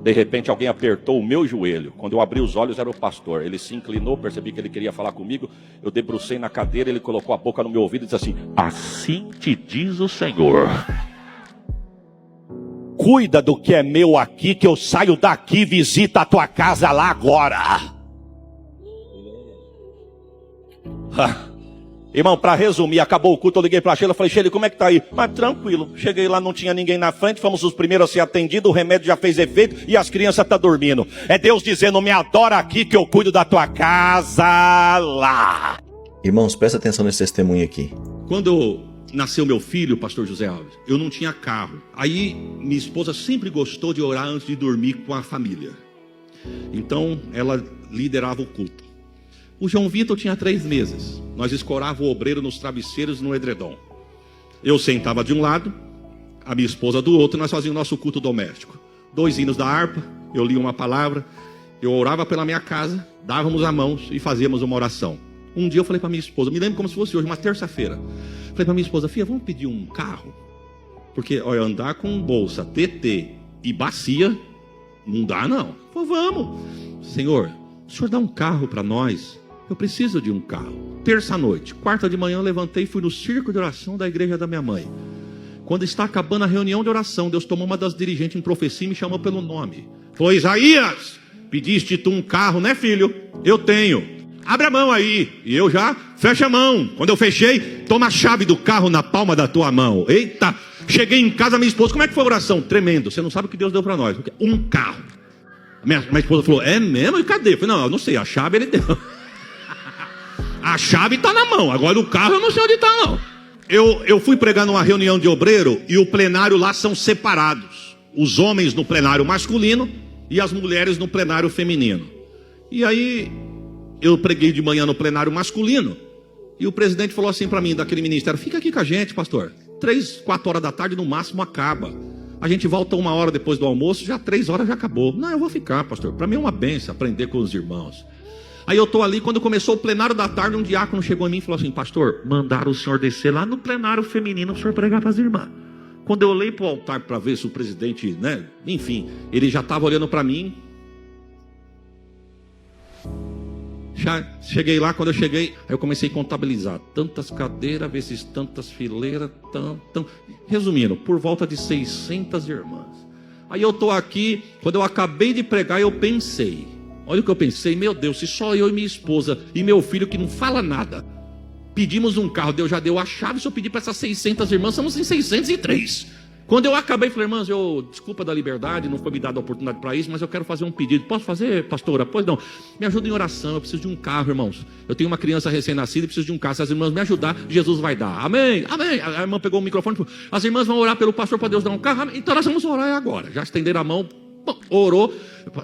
De repente alguém apertou o meu joelho. Quando eu abri os olhos, era o pastor. Ele se inclinou, percebi que ele queria falar comigo. Eu debrucei na cadeira, ele colocou a boca no meu ouvido e disse assim: assim te diz o Senhor: cuida do que é meu aqui, que eu saio daqui, visita a tua casa lá agora. Irmão, para resumir, acabou o culto, eu liguei para a Sheila, falei: Sheila, como é que tá aí? Mas tranquilo, cheguei lá, não tinha ninguém na frente, fomos os primeiros a ser atendidos, o remédio já fez efeito e as crianças estão dormindo. É Deus dizendo: me adora aqui que eu cuido da tua casa lá. Irmãos, presta atenção nesse testemunho aqui. Quando nasceu meu filho, pastor José Alves, eu não tinha carro. Aí minha esposa sempre gostou de orar antes de dormir com a família. Então ela liderava o culto. O João Vitor tinha 3 meses. Nós escorava o obreiro nos travesseiros no edredom. Eu sentava de um lado, a minha esposa do outro, e nós fazíamos o nosso culto doméstico. 2 hinos da harpa, eu li uma palavra, eu orava pela minha casa, dávamos as mãos e fazíamos uma oração. Um dia eu falei para minha esposa, me lembro como se fosse hoje, uma terça-feira. Falei para minha esposa, filha, vamos pedir um carro? Porque, olha, andar com bolsa, TT e bacia, não dá não. Falei, vamos. Senhor, o senhor dá um carro para nós? Eu preciso de um carro. Terça-noite, quarta de manhã, eu levantei e fui no circo de oração da igreja da minha mãe. Quando está acabando a reunião de oração, Deus tomou uma das dirigentes em profecia e me chamou pelo nome. Falou, Isaías, pediste tu um carro, né, filho? Eu tenho. Abre a mão aí. E eu já fecho a mão. Quando eu fechei, toma a chave do carro na palma da tua mão. Eita, cheguei em casa, minha esposa, como é que foi a oração? Tremendo, você não sabe o que Deus deu para nós. Um carro. Minha esposa falou, é mesmo? E cadê? Eu falei, não, eu não sei, a chave ele deu. A chave está na mão, agora o carro eu não sei onde está não. Eu fui pregar numa reunião de obreiro e o plenário lá são separados. Os homens no plenário masculino e as mulheres no plenário feminino. E aí eu preguei de manhã no plenário masculino e o presidente falou assim para mim daquele ministério, fica aqui com a gente, pastor. 3, 4 horas da tarde no máximo acaba. A gente volta 1 hora depois do almoço, já 3 horas já acabou. Não, eu vou ficar, pastor. Para mim é uma benção aprender com os irmãos. Aí eu estou ali, quando começou o plenário da tarde, um diácono chegou em mim e falou assim, pastor, mandaram o senhor descer lá no plenário feminino, o senhor pregar para as irmãs. Quando eu olhei para o altar para ver se o presidente, né, enfim, ele já estava olhando para mim. Já cheguei lá, quando eu cheguei, aí eu comecei a contabilizar. Tantas cadeiras vezes tantas fileiras, resumindo, por volta de 600 irmãs. Aí eu estou aqui, quando eu acabei de pregar, eu pensei. Olha o que eu pensei, meu Deus, se só eu e minha esposa e meu filho que não fala nada, pedimos um carro, Deus já deu a chave, se eu pedir para essas 600 irmãs, somos em 603. Quando eu acabei, falei, irmãs, desculpa da liberdade, não foi me dada a oportunidade para isso, mas eu quero fazer um pedido. Posso fazer, pastora? Pois não. Me ajuda em oração, eu preciso de um carro, irmãos. Eu tenho uma criança recém-nascida e preciso de um carro. Se as irmãs me ajudar, Jesus vai dar. Amém, amém. A irmã pegou o microfone e falou, as irmãs vão orar pelo pastor para Deus dar um carro. Então nós vamos orar agora. Já estenderam a mão, orou.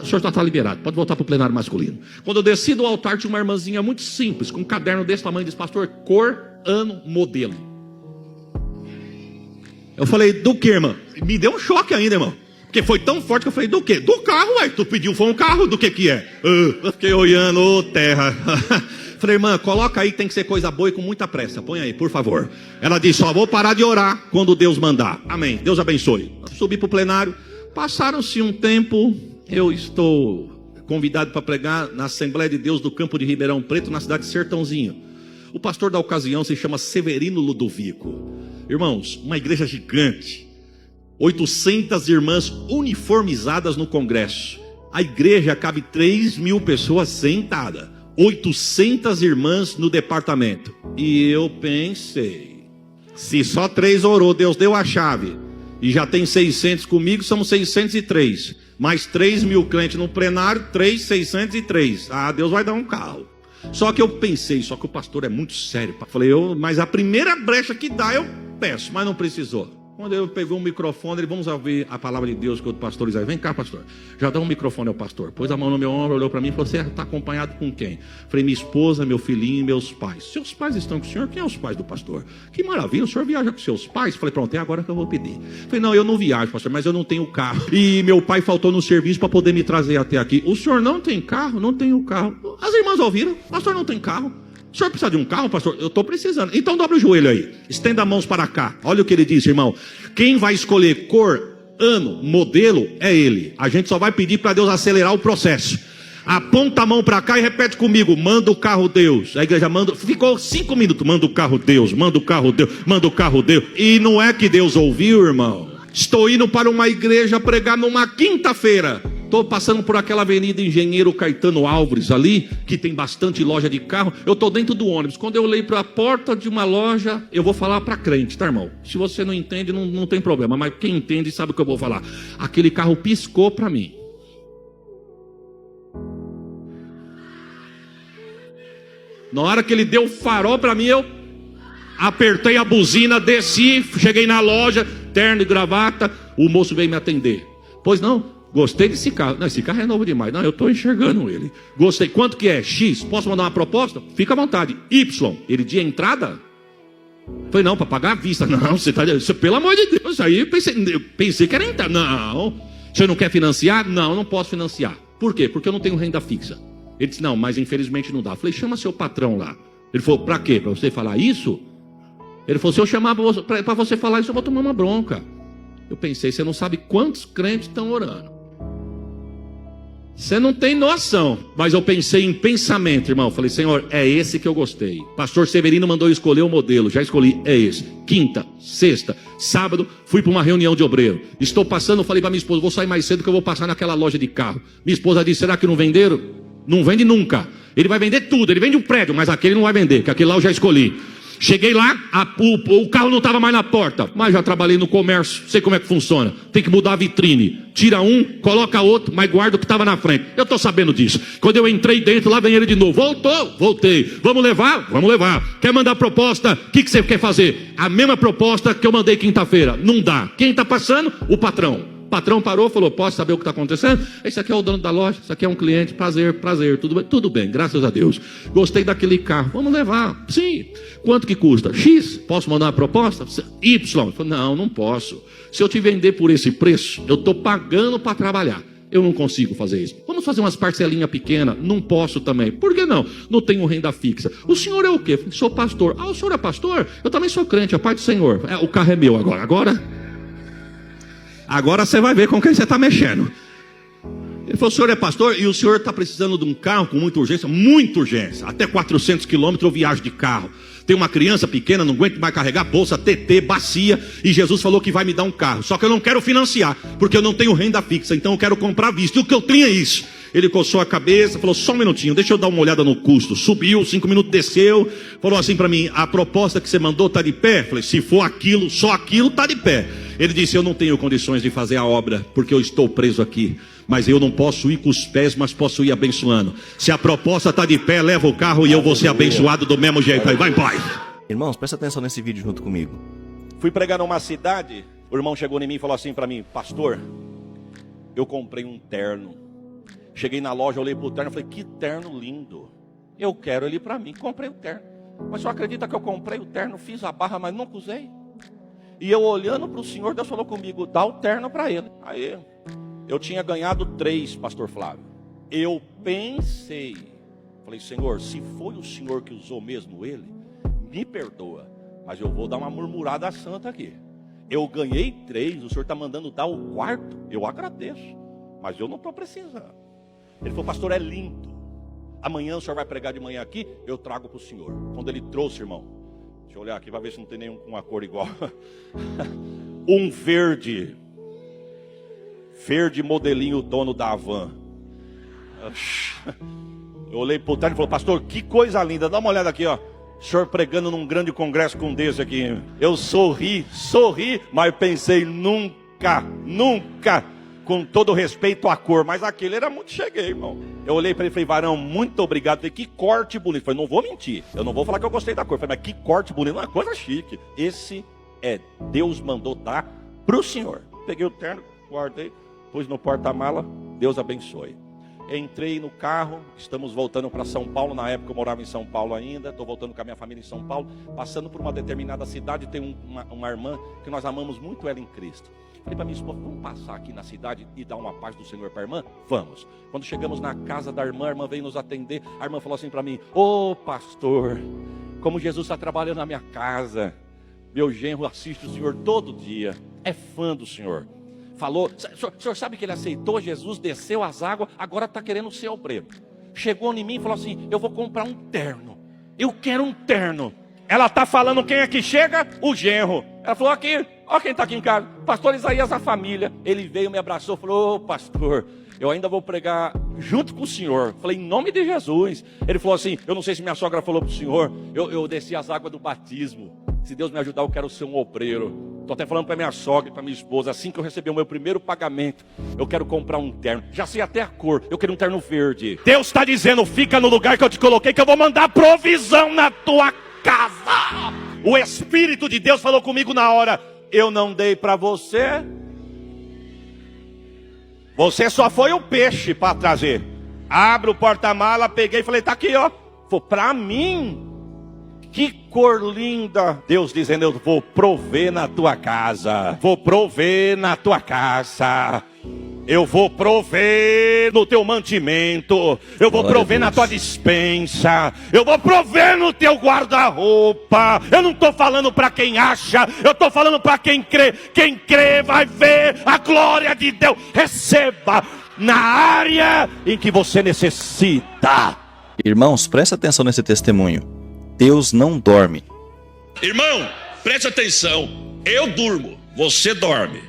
O senhor está liberado, pode voltar para o plenário masculino. Quando eu desci do altar, tinha uma irmãzinha muito simples, com um caderno desse tamanho, disse, pastor, cor, ano, modelo. Eu falei, do que, irmã? Me deu um choque ainda, irmão. Porque foi tão forte que eu falei, do que? Do carro, ué. Tu pediu, foi um carro, do que é? Eu fiquei olhando, ô terra. Falei, irmã, coloca aí, tem que ser coisa boa e com muita pressa. Põe aí, por favor. Ela disse, só vou parar de orar quando Deus mandar. Amém, Deus abençoe. Subi para o plenário. Passaram-se um tempo, eu estou convidado para pregar na Assembleia de Deus do Campo de Ribeirão Preto, na cidade de Sertãozinho. O pastor da ocasião se chama Severino Ludovico. Irmãos, uma igreja gigante, 800 irmãs uniformizadas no congresso. A igreja cabe 3.000 pessoas sentadas, 800 irmãs no departamento. E eu pensei, se só 3 orou, Deus deu a chave, e já tem 600 comigo, somos 603. Mais 3.000 crentes no plenário, 603. Ah, Deus vai dar um carro. Só que eu pensei, só que o pastor é muito sério. Falei, mas a primeira brecha que dá eu peço, mas não precisou. Quando eu peguei um microfone, vamos ouvir a palavra de Deus que o pastor Isaías. Vem cá, pastor. Já dá um microfone ao pastor. Pôs a mão no meu ombro, olhou para mim e falou, você está acompanhado com quem? Falei, minha esposa, meu filhinho e meus pais. Seus pais estão com o senhor? Quem é os pais do pastor? Que maravilha, o senhor viaja com seus pais? Falei, pronto, é agora que eu vou pedir. Falei, não, eu não viajo, pastor, mas eu não tenho carro. E meu pai faltou no serviço para poder me trazer até aqui. O senhor não tem carro? Não tenho carro. As irmãs ouviram, pastor não tem carro. O senhor precisa de um carro, pastor? Eu estou precisando. Então dobra o joelho aí. Estenda as mãos para cá. Olha o que ele disse, irmão. Quem vai escolher cor, ano, modelo, é ele. A gente só vai pedir para Deus acelerar o processo. Aponta a mão para cá e repete comigo. Manda o carro, Deus. A igreja manda. Ficou 5 minutos. Manda o carro, Deus. Manda o carro, Deus. Manda o carro, Deus. E não é que Deus ouviu, irmão. Estou indo para uma igreja pregar numa quinta-feira. Estou passando por aquela avenida Engenheiro Caetano Álvares ali, que tem bastante loja de carro. Eu estou dentro do ônibus. Quando eu olhei para a porta de uma loja, eu vou falar para crente, tá, irmão? Se você não entende, não tem problema. Mas quem entende sabe o que eu vou falar. Aquele carro piscou para mim. Na hora que ele deu farol para mim, eu apertei a buzina, desci, cheguei na loja, terno e gravata. O moço veio me atender. Pois não? Gostei desse carro. Não, esse carro é novo demais. Não, eu estou enxergando ele. Gostei. Quanto que é? X. Posso mandar uma proposta? Fica à vontade. Y. Ele de entrada? Falei, não, para pagar à vista. Não, você tá, pelo amor de Deus, aí eu pensei que era entrar. Não, você não quer financiar? Não, não posso financiar. Por quê? Porque eu não tenho renda fixa. Ele disse, não, mas infelizmente não dá. Falei, chama seu patrão lá. Ele falou, para quê? Para você falar isso? Ele falou, se eu chamar para você falar isso, eu vou tomar uma bronca. Eu pensei, você não sabe quantos crentes estão orando. Você não tem noção. Mas eu pensei em pensamento, irmão. Falei, Senhor, é esse que eu gostei. Pastor Severino mandou eu escolher o modelo. Já escolhi, é esse. Quinta, sexta, sábado, fui para uma reunião de obreiro. Estou passando, falei para minha esposa, vou sair mais cedo que eu vou passar naquela loja de carro. Minha esposa disse, será que não venderam? Não vende nunca. Ele vai vender tudo, ele vende um prédio, mas aquele não vai vender, que aquele lá eu já escolhi. Cheguei lá, o carro não estava mais na porta, mas já trabalhei no comércio, sei como é que funciona. Tem que mudar a vitrine, tira um, coloca outro, mas guarda o que estava na frente. Eu estou sabendo disso. Quando eu entrei dentro, lá vem ele de novo. Voltei. Vamos levar? Vamos levar. Quer mandar proposta? O que você quer fazer? A mesma proposta que eu mandei quinta-feira. Não dá. Quem está passando? O patrão. O patrão parou, falou, posso saber o que está acontecendo? Esse aqui é o dono da loja, esse aqui é um cliente, prazer, tudo bem, graças a Deus. Gostei daquele carro, vamos levar. Sim. Quanto que custa? X, posso mandar uma proposta? Y. Falei, não posso. Se eu te vender por esse preço, eu estou pagando para trabalhar. Eu não consigo fazer isso. Vamos fazer umas parcelinhas pequenas? Não posso também. Por que não? Não tenho renda fixa. O senhor é o quê? Falei, sou pastor. Ah, o senhor é pastor? Eu também sou crente, a paz do Senhor. O carro é meu agora. Agora você vai ver com quem você está mexendo. Ele falou, o senhor é pastor e o senhor está precisando de um carro com muita urgência. Até 400 quilômetros eu viajo de carro. Tem uma criança pequena, não aguento mais carregar, bolsa, TT, bacia. E Jesus falou que vai me dar um carro. Só que eu não quero financiar, porque eu não tenho renda fixa. Então eu quero comprar à vista. E o que eu tenho é isso. Ele coçou a cabeça, falou, só um minutinho, deixa eu dar uma olhada no custo. Subiu, 5 minutos desceu. Falou assim para mim, a proposta que você mandou está de pé? Falei, se for aquilo, só aquilo está de pé. Ele disse, eu não tenho condições de fazer a obra, porque eu estou preso aqui. Mas eu não posso ir com os pés, mas posso ir abençoando. Se a proposta está de pé, leva o carro e eu vou ser abençoado do mesmo jeito. Aí vai em paz. Irmãos, presta atenção nesse vídeo junto comigo. Fui pregar numa cidade, o irmão chegou em mim e falou assim para mim, pastor, eu comprei um terno. Cheguei na loja, olhei pro terno e falei, que terno lindo. Eu quero ele para mim, comprei o terno. Mas só acredita que eu comprei o terno, fiz a barra, mas nunca usei. E eu olhando para o Senhor, Deus falou comigo, dá o terno para ele. Aí, eu tinha ganhado 3, pastor Flávio. Eu pensei, falei, Senhor, se foi o Senhor que usou mesmo ele, me perdoa. Mas eu vou dar uma murmurada santa aqui. Eu ganhei 3, o Senhor está mandando dar o 4º. Eu agradeço, mas eu não estou precisando. Ele falou, pastor, é lindo. Amanhã o senhor vai pregar de manhã aqui, eu trago para o senhor. Quando ele trouxe, irmão, deixa eu olhar aqui, vai ver se não tem nenhum com uma cor igual. Um verde modelinho dono da Havan. Eu olhei para o terno e falei, pastor, que coisa linda, dá uma olhada aqui, ó. O senhor pregando num grande congresso com desse aqui. Eu sorri, mas pensei, nunca, com todo respeito à cor, mas aquele era muito cheguei, irmão. Eu olhei para ele e falei, varão, muito obrigado. Falei, que corte bonito. Falei, não vou mentir, eu não vou falar que eu gostei da cor. Falei, mas que corte bonito, uma coisa chique. Esse é, Deus mandou dar para o senhor. Peguei o terno, guardei, pus no porta-mala, Deus abençoe. Entrei no carro, estamos voltando para São Paulo. Na época eu morava em São Paulo ainda, estou voltando com a minha família em São Paulo. Passando por uma determinada cidade, tem uma irmã que nós amamos muito ela em Cristo. Falei para minha esposa, vamos passar aqui na cidade e dar uma paz do Senhor para a irmã? Vamos. Quando chegamos na casa da irmã, a irmã veio nos atender. A irmã falou assim para mim, ô pastor, como Jesus está trabalhando na minha casa. Meu genro assiste o Senhor todo dia, é fã do Senhor. Falou, o senhor sabe que ele aceitou Jesus, desceu as águas, agora está querendo ser obreiro. Chegou em mim e falou assim, eu vou comprar um terno. Eu quero um terno. Ela está falando quem é que chega? O genro. Ela falou, aqui, ó quem está aqui em casa. Pastor Isaías, a família. Ele veio, me abraçou, falou, ô pastor, eu ainda vou pregar junto com o senhor. Falei, em nome de Jesus. Ele falou assim, eu não sei se minha sogra falou para o senhor, eu desci as águas do batismo. Se Deus me ajudar, eu quero ser um obreiro. Estou até falando para minha sogra e para minha esposa, assim que eu receber o meu primeiro pagamento, eu quero comprar um terno. Já sei até a cor, eu quero um terno verde. Deus está dizendo, fica no lugar que eu te coloquei, que eu vou mandar provisão na tua casa. O Espírito de Deus falou comigo na hora, eu não dei para você. Você só foi o peixe para trazer. Abre o porta-mala, peguei e falei, tá aqui, ó. Foi para mim. Que cor linda. Deus dizendo, eu vou prover na tua casa. Vou prover na tua casa. Eu vou prover no teu mantimento. Eu vou prover na tua despensa. Eu vou prover no teu guarda-roupa. Eu não estou falando para quem acha. Eu estou falando para quem crê. Quem crê vai ver a glória de Deus. Receba na área em que você necessita. Irmãos, presta atenção nesse testemunho. Deus não dorme. Irmão, preste atenção. Eu durmo, você dorme.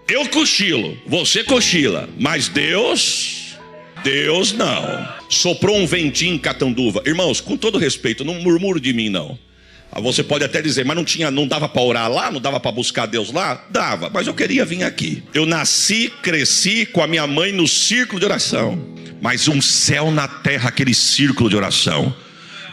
Eu cochilo, você cochila. Mas Deus não. Soprou um ventinho em Catanduva. Irmãos, com todo respeito, não murmure de mim não. Você pode até dizer, mas não dava para orar lá? Não dava para buscar Deus lá? Dava, mas eu queria vir aqui. Eu nasci, cresci com a minha mãe no círculo de oração. Mas um céu na terra, aquele círculo de oração.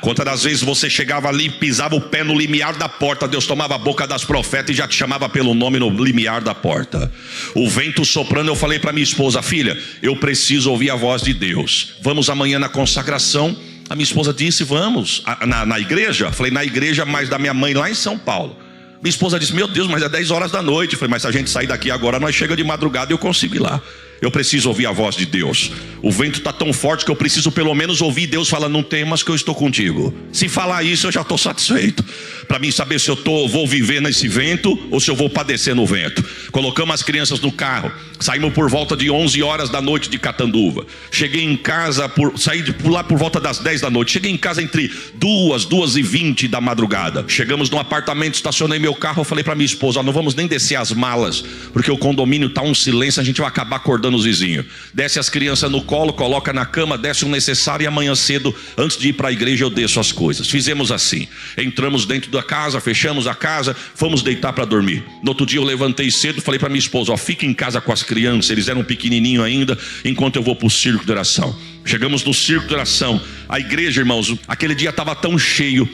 Quantas das vezes você chegava ali e pisava o pé no limiar da porta, Deus tomava a boca das profetas e já te chamava pelo nome no limiar da porta. O vento soprando, eu falei para minha esposa, filha, eu preciso ouvir a voz de Deus. Vamos amanhã na consagração. A minha esposa disse, vamos. Na igreja? Falei, na igreja, mas da minha mãe lá em São Paulo. Minha esposa disse, meu Deus, mas é 10 horas da noite. Falei, mas se a gente sair daqui agora, nós chega de madrugada e eu consigo ir lá. Eu preciso ouvir a voz de Deus. O vento está tão forte que eu preciso pelo menos ouvir Deus falando, não temas que eu estou contigo. Se falar isso eu já estou satisfeito. Para mim saber se eu vou viver nesse vento ou se eu vou padecer no vento. Colocamos as crianças no carro. Saímos por volta de 11 horas da noite de Catanduva. Cheguei em casa, saí de lá por volta das 10 da noite. Cheguei em casa entre 2h20 da madrugada. Chegamos num apartamento, estacionei meu carro. Eu falei para minha esposa, não vamos nem descer as malas, porque o condomínio está um silêncio, a gente vai acabar acordando os vizinhos. Desce as crianças no colo, coloca na cama, desce o necessário e amanhã cedo, antes de ir para a igreja, eu desço as coisas. Fizemos assim. Entramos dentro da casa, fechamos a casa, fomos deitar para dormir. No outro dia eu levantei cedo, falei para minha esposa, fica em casa com as crianças, eles eram pequenininhos ainda, enquanto eu vou para o círculo de oração. Chegamos no círculo de oração. A igreja, irmãos, aquele dia estava tão cheio.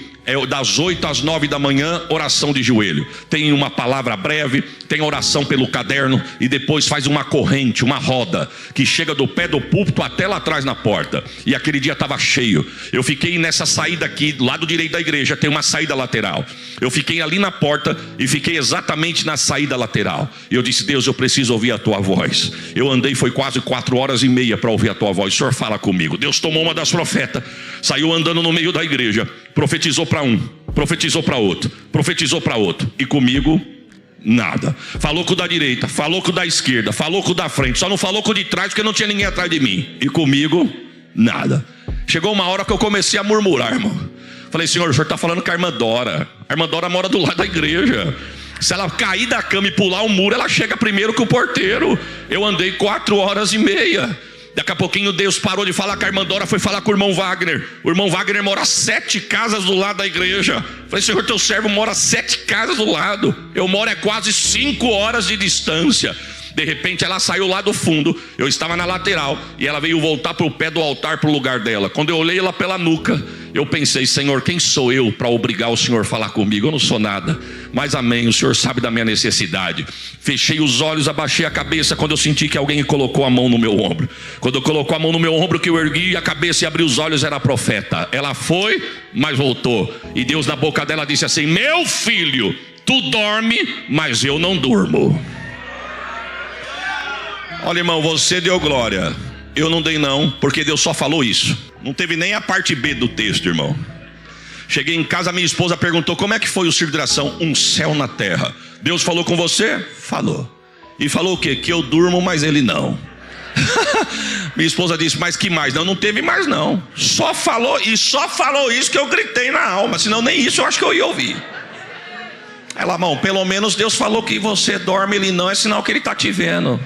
Das 8 às 9 da manhã, oração de joelho. Tem uma palavra breve, tem oração pelo caderno e depois faz uma corrente, uma roda, que chega do pé do púlpito até lá atrás na porta. E aquele dia estava cheio. Eu fiquei nessa saída aqui, do lado direito da igreja, tem uma saída lateral. Eu fiquei ali na porta e fiquei exatamente na saída lateral. E eu disse, Deus, eu preciso ouvir a tua voz. Eu andei, foi quase 4h30 para ouvir a tua voz. O Senhor fala comigo. Deus tomou uma das profetas, saiu andando no meio da igreja, profetizou para um, profetizou para outro, profetizou para outro, e comigo nada. Falou com o da direita, falou com o da esquerda, falou com o da frente, só não falou com o de trás porque não tinha ninguém atrás de mim, e comigo nada. Chegou uma hora que eu comecei a murmurar, irmão. Falei, Senhor, o Senhor está falando com a irmã Dora. A irmã Dora mora do lado da igreja. Se ela cair da cama e pular o muro, ela chega primeiro que o porteiro. Eu andei 4h30. Daqui a pouquinho Deus parou de falar com a irmã Dora, foi falar com o irmão Wagner. O irmão Wagner mora 7 casas do lado da igreja. Falei, Senhor, teu servo mora 7 casas do lado. Eu moro quase 5 horas de distância. De repente ela saiu lá do fundo, eu estava na lateral, e ela veio voltar para o pé do altar, para o lugar dela. Quando eu olhei ela pela nuca, eu pensei, Senhor, quem sou eu para obrigar o Senhor a falar comigo? Eu não sou nada, mas amém, o Senhor sabe da minha necessidade. Fechei os olhos, abaixei a cabeça, quando eu senti que alguém colocou a mão no meu ombro. Quando eu colocou a mão no meu ombro, que eu ergui a cabeça e abri os olhos, era a profeta. Ela foi, mas voltou, e Deus na boca dela disse assim, meu filho, tu dorme, mas eu não durmo. Olha, irmão, você deu glória, eu não dei não, porque Deus só falou isso. Não teve nem a parte B do texto, irmão. Cheguei em casa, minha esposa perguntou, como é que foi o círculo de oração? Um céu na terra. Deus falou com você? Falou. E falou o quê? Que eu durmo, mas ele não. Minha esposa disse, mas que mais? Não teve mais não. Só falou isso que eu gritei na alma, senão nem isso eu acho que eu ia ouvir. Ela, irmão, pelo menos Deus falou que você dorme, ele não, é sinal que ele está te vendo.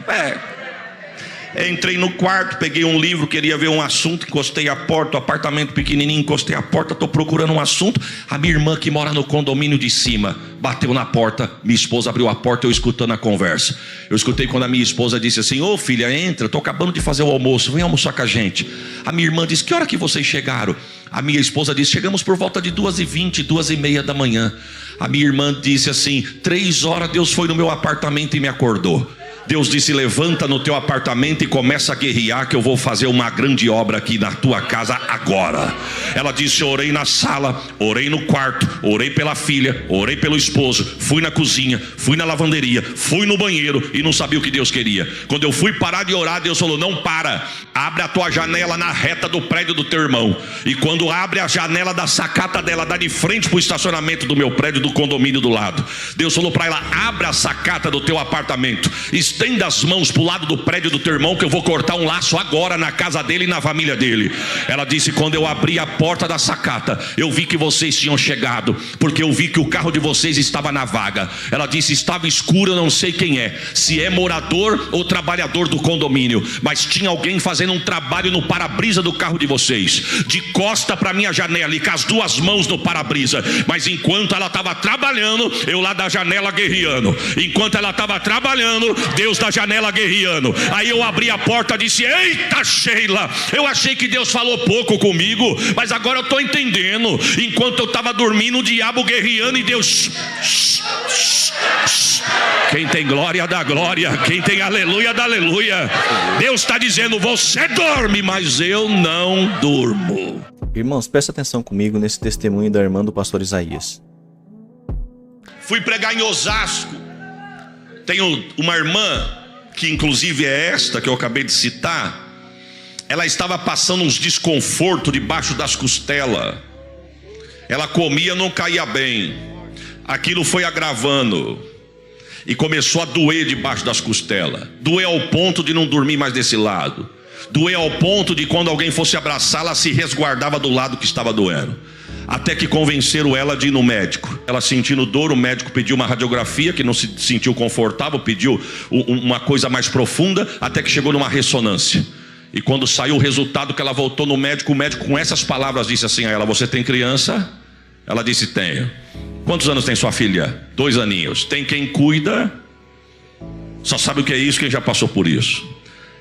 Entrei no quarto, peguei um livro, queria ver um assunto, encostei a porta, o apartamento pequenininho, encostei a porta, estou procurando um assunto. A minha irmã que mora no condomínio de cima bateu na porta, minha esposa abriu a porta, eu escutando a conversa. Eu escutei quando a minha esposa disse assim, ô filha, entra, estou acabando de fazer o almoço, vem almoçar com a gente. A minha irmã disse, que hora que vocês chegaram? A minha esposa disse, chegamos por volta de 2h20, 2h30 da manhã. A minha irmã disse assim, 3 horas Deus foi no meu apartamento e me acordou. Deus disse: levanta no teu apartamento e começa a guerrear, que eu vou fazer uma grande obra aqui na tua casa agora. Ela disse: eu orei na sala, orei no quarto, orei pela filha, orei pelo esposo, fui na cozinha, fui na lavanderia, fui no banheiro e não sabia o que Deus queria. Quando eu fui parar de orar, Deus falou: não para, abre a tua janela na reta do prédio do teu irmão. E quando abre a janela da sacata dela, dá de frente para o estacionamento do meu prédio, do condomínio do lado. Deus falou para ela: abre a sacata do teu apartamento, estenda as mãos para o lado do prédio do teu irmão, que eu vou cortar um laço agora na casa dele e na família dele. Ela disse: quando eu abri a porta da sacata, eu vi que vocês tinham chegado, porque eu vi que o carro de vocês estava na vaga. Ela disse: estava escuro, eu não sei quem é, se é morador ou trabalhador do condomínio, mas tinha alguém fazendo um trabalho no para-brisa do carro de vocês, de costa para minha janela e com as duas mãos no para-brisa. Mas enquanto ela estava trabalhando, eu lá da janela guerreando. Enquanto ela estava trabalhando, Deus da janela guerreando. Aí eu abri a porta e disse: eita Sheila, eu achei que Deus falou pouco comigo, mas agora eu estou entendendo. Enquanto eu estava dormindo, o diabo guerreando e Deus... Quem tem glória dá glória, quem tem aleluia dá aleluia. Deus está dizendo: você dorme, mas eu não durmo. Irmãos, presta atenção comigo nesse testemunho da irmã do pastor Isaías. Fui pregar em Osasco. Tenho uma irmã, que inclusive é esta que eu acabei de citar. Ela estava passando uns desconfortos debaixo das costelas. Ela comia, não caía bem. Aquilo foi agravando e começou a doer debaixo das costelas. Doer ao ponto de não dormir mais desse lado. Doer ao ponto de quando alguém fosse abraçá-la, ela se resguardava do lado que estava doendo. Até que convenceram ela de ir no médico. Ela sentindo dor, o médico pediu uma radiografia, que não se sentiu confortável, pediu uma coisa mais profunda, até que chegou numa ressonância. E quando saiu o resultado, que ela voltou no médico, o médico com essas palavras disse assim a ela: você tem criança? Ela disse: tenho. Quantos anos tem sua filha? 2 aninhos. Tem quem cuida? Só sabe o que é isso quem já passou por isso.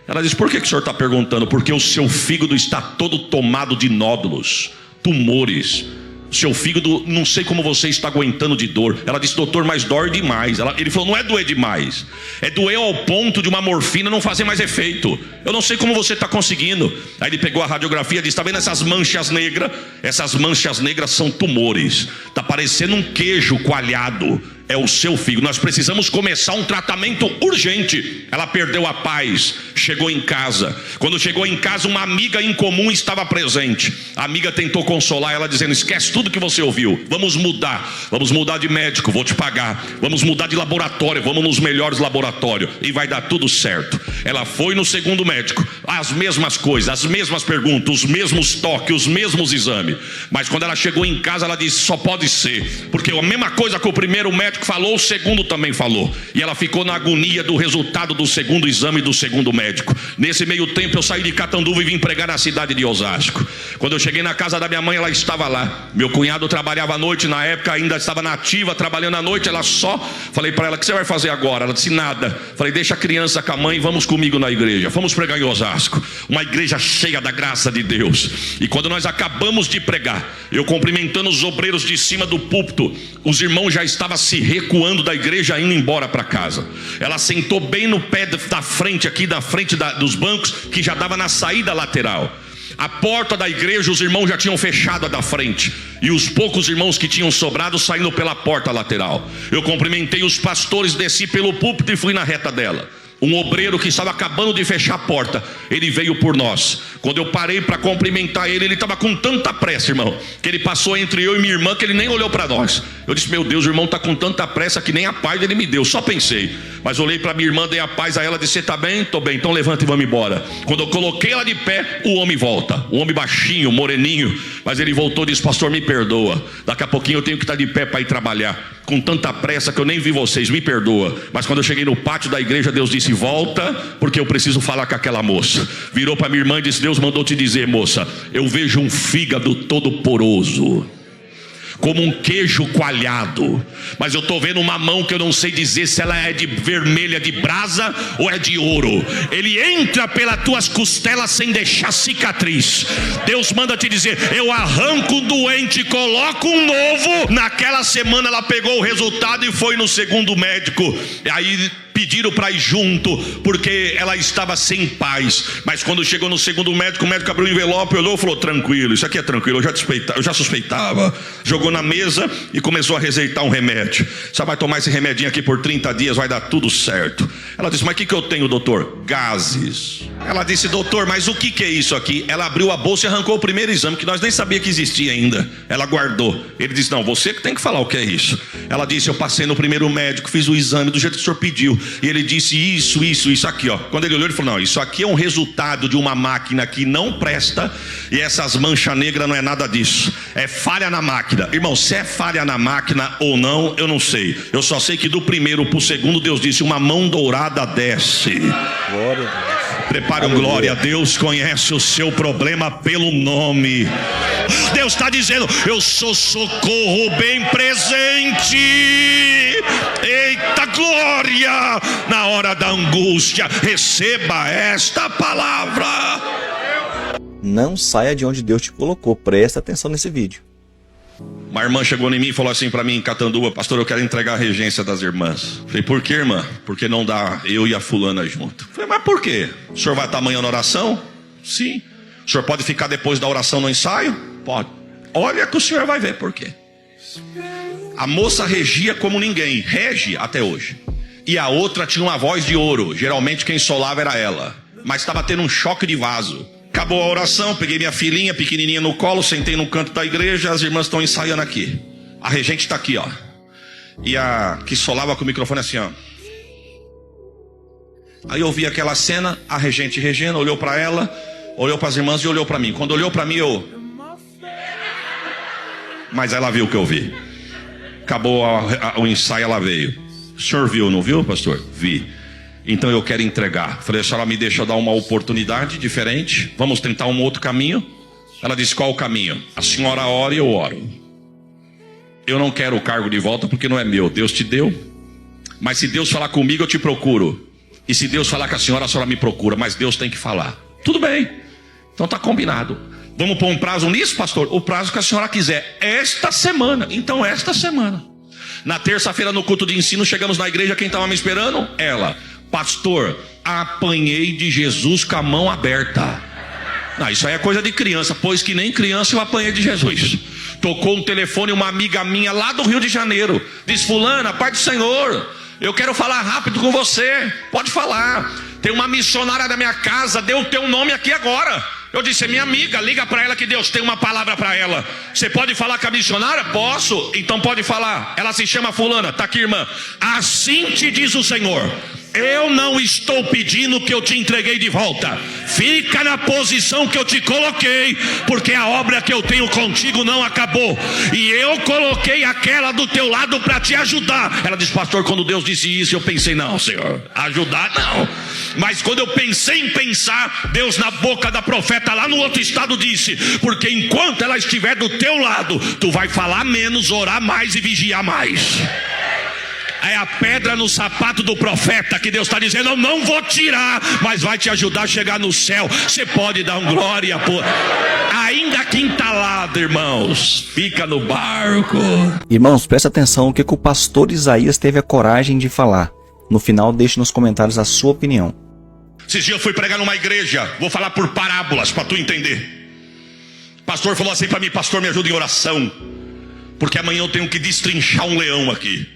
Ela disse: por que o senhor está perguntando? Porque o seu fígado está todo tomado de nódulos, tumores. Seu fígado, não sei como você está aguentando de dor. Ela disse: doutor, mas dói demais. Ele falou: não é doer demais, é doer ao ponto de uma morfina não fazer mais efeito. Eu não sei como você está conseguindo. Aí ele pegou a radiografia e disse: está vendo essas manchas negras? Essas manchas negras são tumores. Está parecendo um queijo coalhado. É o seu fígado. Nós precisamos começar um tratamento urgente. Ela perdeu a paz, chegou em casa. Quando chegou em casa, uma amiga em comum estava presente. A amiga tentou consolar ela, dizendo: esquece tudo que você ouviu, vamos mudar de médico, vou te pagar. Vamos mudar de laboratório, vamos nos melhores laboratórios e vai dar tudo certo. Ela foi no segundo médico, as mesmas coisas, as mesmas perguntas, os mesmos toques, os mesmos exames. Mas quando ela chegou em casa, ela disse: só pode ser, porque a mesma coisa que o primeiro médico falou, o segundo também falou. E ela ficou na agonia do resultado do segundo exame do segundo médico. Nesse meio tempo eu saí de Catanduva e vim pregar na cidade de Osasco. Quando eu cheguei na casa da minha mãe, ela estava lá. Meu cunhado trabalhava à noite, na época ainda estava nativa, trabalhando à noite. Ela só, falei para ela: o que você vai fazer agora? Ela disse: nada. Falei: deixa a criança com a mãe, vamos comigo na igreja. Vamos pregar em Osasco, uma igreja cheia da graça de Deus. E quando nós acabamos de pregar, eu cumprimentando os obreiros de cima do púlpito, os irmãos já estavam se recuando da igreja, indo embora para casa. Ela sentou bem no pé da frente aqui, da frente dos bancos, que já dava na saída lateral. A porta da igreja os irmãos já tinham fechado a da frente, e os poucos irmãos que tinham sobrado saindo pela porta lateral. Eu cumprimentei os pastores, desci pelo púlpito e fui na reta dela. Um obreiro que estava acabando de fechar a porta, ele veio por nós. Quando eu parei para cumprimentar ele, ele estava com tanta pressa, irmão, que ele passou entre eu e minha irmã, que ele nem olhou para nós. Eu disse: meu Deus, o irmão está com tanta pressa que nem a paz ele me deu. Só pensei, mas olhei para minha irmã, dei a paz a ela, disse: você está bem? Estou bem, então levanta e vamos embora. Quando eu coloquei ela de pé, o homem volta. O homem baixinho, moreninho, mas ele voltou e disse: pastor, me perdoa, daqui a pouquinho eu tenho que estar de pé para ir trabalhar. Com tanta pressa que eu nem vi vocês, me perdoa. Mas quando eu cheguei no pátio da igreja, Deus disse: volta, porque eu preciso falar com aquela moça. Virou para minha irmã e disse: Deus mandou te dizer, moça, eu vejo um fígado todo poroso, como um queijo coalhado, mas eu estou vendo uma mão que eu não sei dizer se ela é de vermelha de brasa ou é de ouro. Ele entra pelas tuas costelas sem deixar cicatriz. Deus manda te dizer: eu arranco o doente e coloco um novo. Naquela semana ela pegou o resultado e foi no segundo médico. E aí pediram para ir junto, porque ela estava sem paz. Mas quando chegou no segundo médico, o médico abriu o envelope, olhou e falou: tranquilo, isso aqui é tranquilo, eu já suspeitava. Jogou na mesa e começou a receitar um remédio. Você vai tomar esse remedinho aqui por 30 dias, vai dar tudo certo. Ela disse: mas o que eu tenho, doutor? Gases. Ela disse: doutor, mas o que é isso aqui? Ela abriu a bolsa e arrancou o primeiro exame, que nós nem sabíamos que existia ainda. Ela guardou. Ele disse: não, você que tem que falar o que é isso. Ela disse: eu passei no primeiro médico, fiz o exame do jeito que o senhor pediu. E ele disse: isso aqui, ó. Quando ele olhou, ele falou: não, isso aqui é um resultado de uma máquina que não presta. E essas manchas negras não é nada disso. É falha na máquina. Irmão, se é falha na máquina ou não, eu não sei. Eu só sei que do primeiro pro segundo, Deus disse: uma mão dourada desce. Glória a Deus. Prepare um glória a Deus, conhece o seu problema pelo nome. Deus está dizendo: eu sou socorro bem presente. Eita glória! Na hora da angústia, receba esta palavra. Não saia de onde Deus te colocou. Presta atenção nesse vídeo. Uma irmã chegou em mim e falou assim para mim em Catanduva: pastor, eu quero entregar a regência das irmãs. Falei: por que, irmã? Porque não dá eu e a fulana junto. Falei: mas por quê? O senhor vai estar amanhã na oração? Sim. O senhor pode ficar depois da oração no ensaio? Pode. Olha que o senhor vai ver por quê. A moça regia como ninguém, rege até hoje. E a outra tinha uma voz de ouro. Geralmente quem solava era ela. Mas estava tendo um choque de vaso. Acabou a oração, peguei minha filhinha pequenininha no colo, sentei no canto da igreja, as irmãs estão ensaiando aqui. A regente está aqui, ó. E a que solava com o microfone assim, ó. Aí eu vi aquela cena, a regente regendo, olhou para ela, olhou para as irmãs e olhou para mim. Quando olhou para mim, mas ela viu o que eu vi. Acabou o ensaio, ela veio. O senhor viu, não viu, pastor? Vi. Então eu quero entregar. Falei: a senhora me deixa dar uma oportunidade diferente? Vamos tentar um outro caminho? Ela disse: qual o caminho? A senhora ora e eu oro. Eu não quero o cargo de volta porque não é meu, Deus te deu. Mas se Deus falar comigo, eu te procuro. E se Deus falar com a senhora me procura. Mas Deus tem que falar. Tudo bem, então tá combinado. Vamos pôr um prazo nisso, pastor? O prazo que a senhora quiser. Esta semana. Então esta semana. Na terça-feira no culto de ensino, chegamos na igreja. Quem estava me esperando? Ela. Pastor, apanhei de Jesus com a mão aberta. Não, isso aí é coisa de criança, pois que nem criança eu apanhei de Jesus. Tocou um telefone, uma amiga minha lá do Rio de Janeiro. Diz: fulana, Pai do Senhor, eu quero falar rápido com você. Pode falar. Tem uma missionária da minha casa, deu o teu nome aqui agora. Eu disse: é minha amiga, liga para ela que Deus tem uma palavra para ela. Você pode falar com a missionária? Posso, então pode falar. Ela se chama fulana, tá aqui, irmã. Assim te diz o Senhor: eu não estou pedindo que eu te entreguei de volta. Fica na posição que eu te coloquei, porque a obra que eu tenho contigo não acabou. E eu coloquei aquela do teu lado para te ajudar. Ela disse: pastor, quando Deus disse isso, eu pensei: não, Senhor, ajudar não. Mas quando eu pensei em pensar, Deus na boca da profeta lá no outro estado disse: porque enquanto ela estiver do teu lado, tu vai falar menos, orar mais e vigiar mais. É a pedra no sapato do profeta que Deus está dizendo: eu não vou tirar, mas vai te ajudar a chegar no céu. Você pode dar um glória por... ainda que entalado, irmãos, fica no barco. Irmãos, presta atenção o que o pastor Isaías teve a coragem de falar. No final, deixe nos comentários a sua opinião. Esses dias eu fui pregar numa igreja, vou falar por parábolas para tu entender. O pastor falou assim para mim: pastor, me ajuda em oração, porque amanhã eu tenho que destrinchar um leão aqui.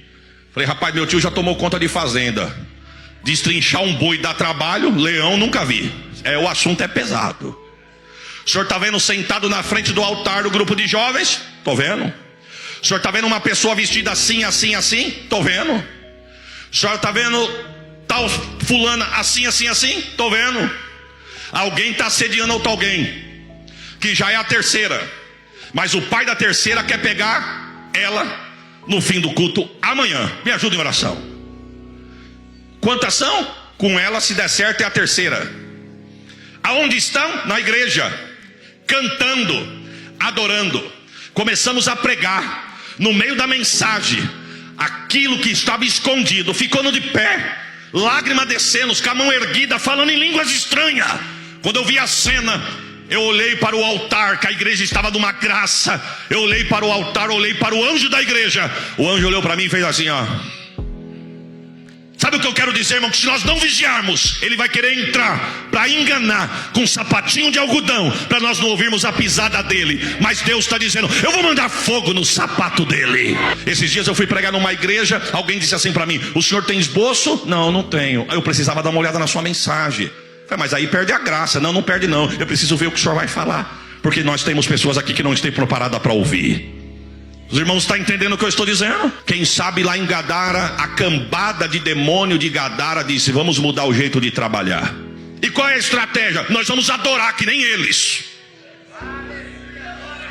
Falei: rapaz, meu tio já tomou conta de fazenda. Destrinchar um boi dá trabalho, leão nunca vi. O assunto é pesado. O senhor está vendo sentado na frente do altar do grupo de jovens? Estou vendo. O senhor está vendo uma pessoa vestida assim, assim, assim? Estou vendo. O senhor está vendo tal fulana assim, assim, assim? Estou vendo. Alguém está assediando outro alguém, que já é a terceira. Mas o pai da terceira quer pegar ela no fim do culto amanhã. Me ajuda em oração. Quantas são? Com ela, se der certo, é a terceira. Aonde estão? Na igreja, cantando, adorando. Começamos a pregar. No meio da mensagem, aquilo que estava escondido ficou de pé, lágrima descendo, com a mão erguida, falando em línguas estranhas. Quando eu vi a cena, eu olhei para o altar, que a igreja estava numa graça. Eu olhei para o altar, olhei para o anjo da igreja. O anjo olhou para mim e fez assim, ó. Sabe o que eu quero dizer, irmão? Que se nós não vigiarmos, ele vai querer entrar para enganar com um sapatinho de algodão, para nós não ouvirmos a pisada dele. Mas Deus está dizendo: eu vou mandar fogo no sapato dele. Esses dias eu fui pregar numa igreja, alguém disse assim para mim: o senhor tem esboço? Não, não tenho. Eu precisava dar uma olhada na sua mensagem. Falei, mas aí perde a graça. Não, não perde não. Eu preciso ver o que o senhor vai falar, porque nós temos pessoas aqui que não estão preparadas para ouvir. Os irmãos estão entendendo o que eu estou dizendo? Quem sabe lá em Gadara, a cambada de demônio de Gadara disse: vamos mudar o jeito de trabalhar. E qual é a estratégia? Nós vamos adorar que nem eles.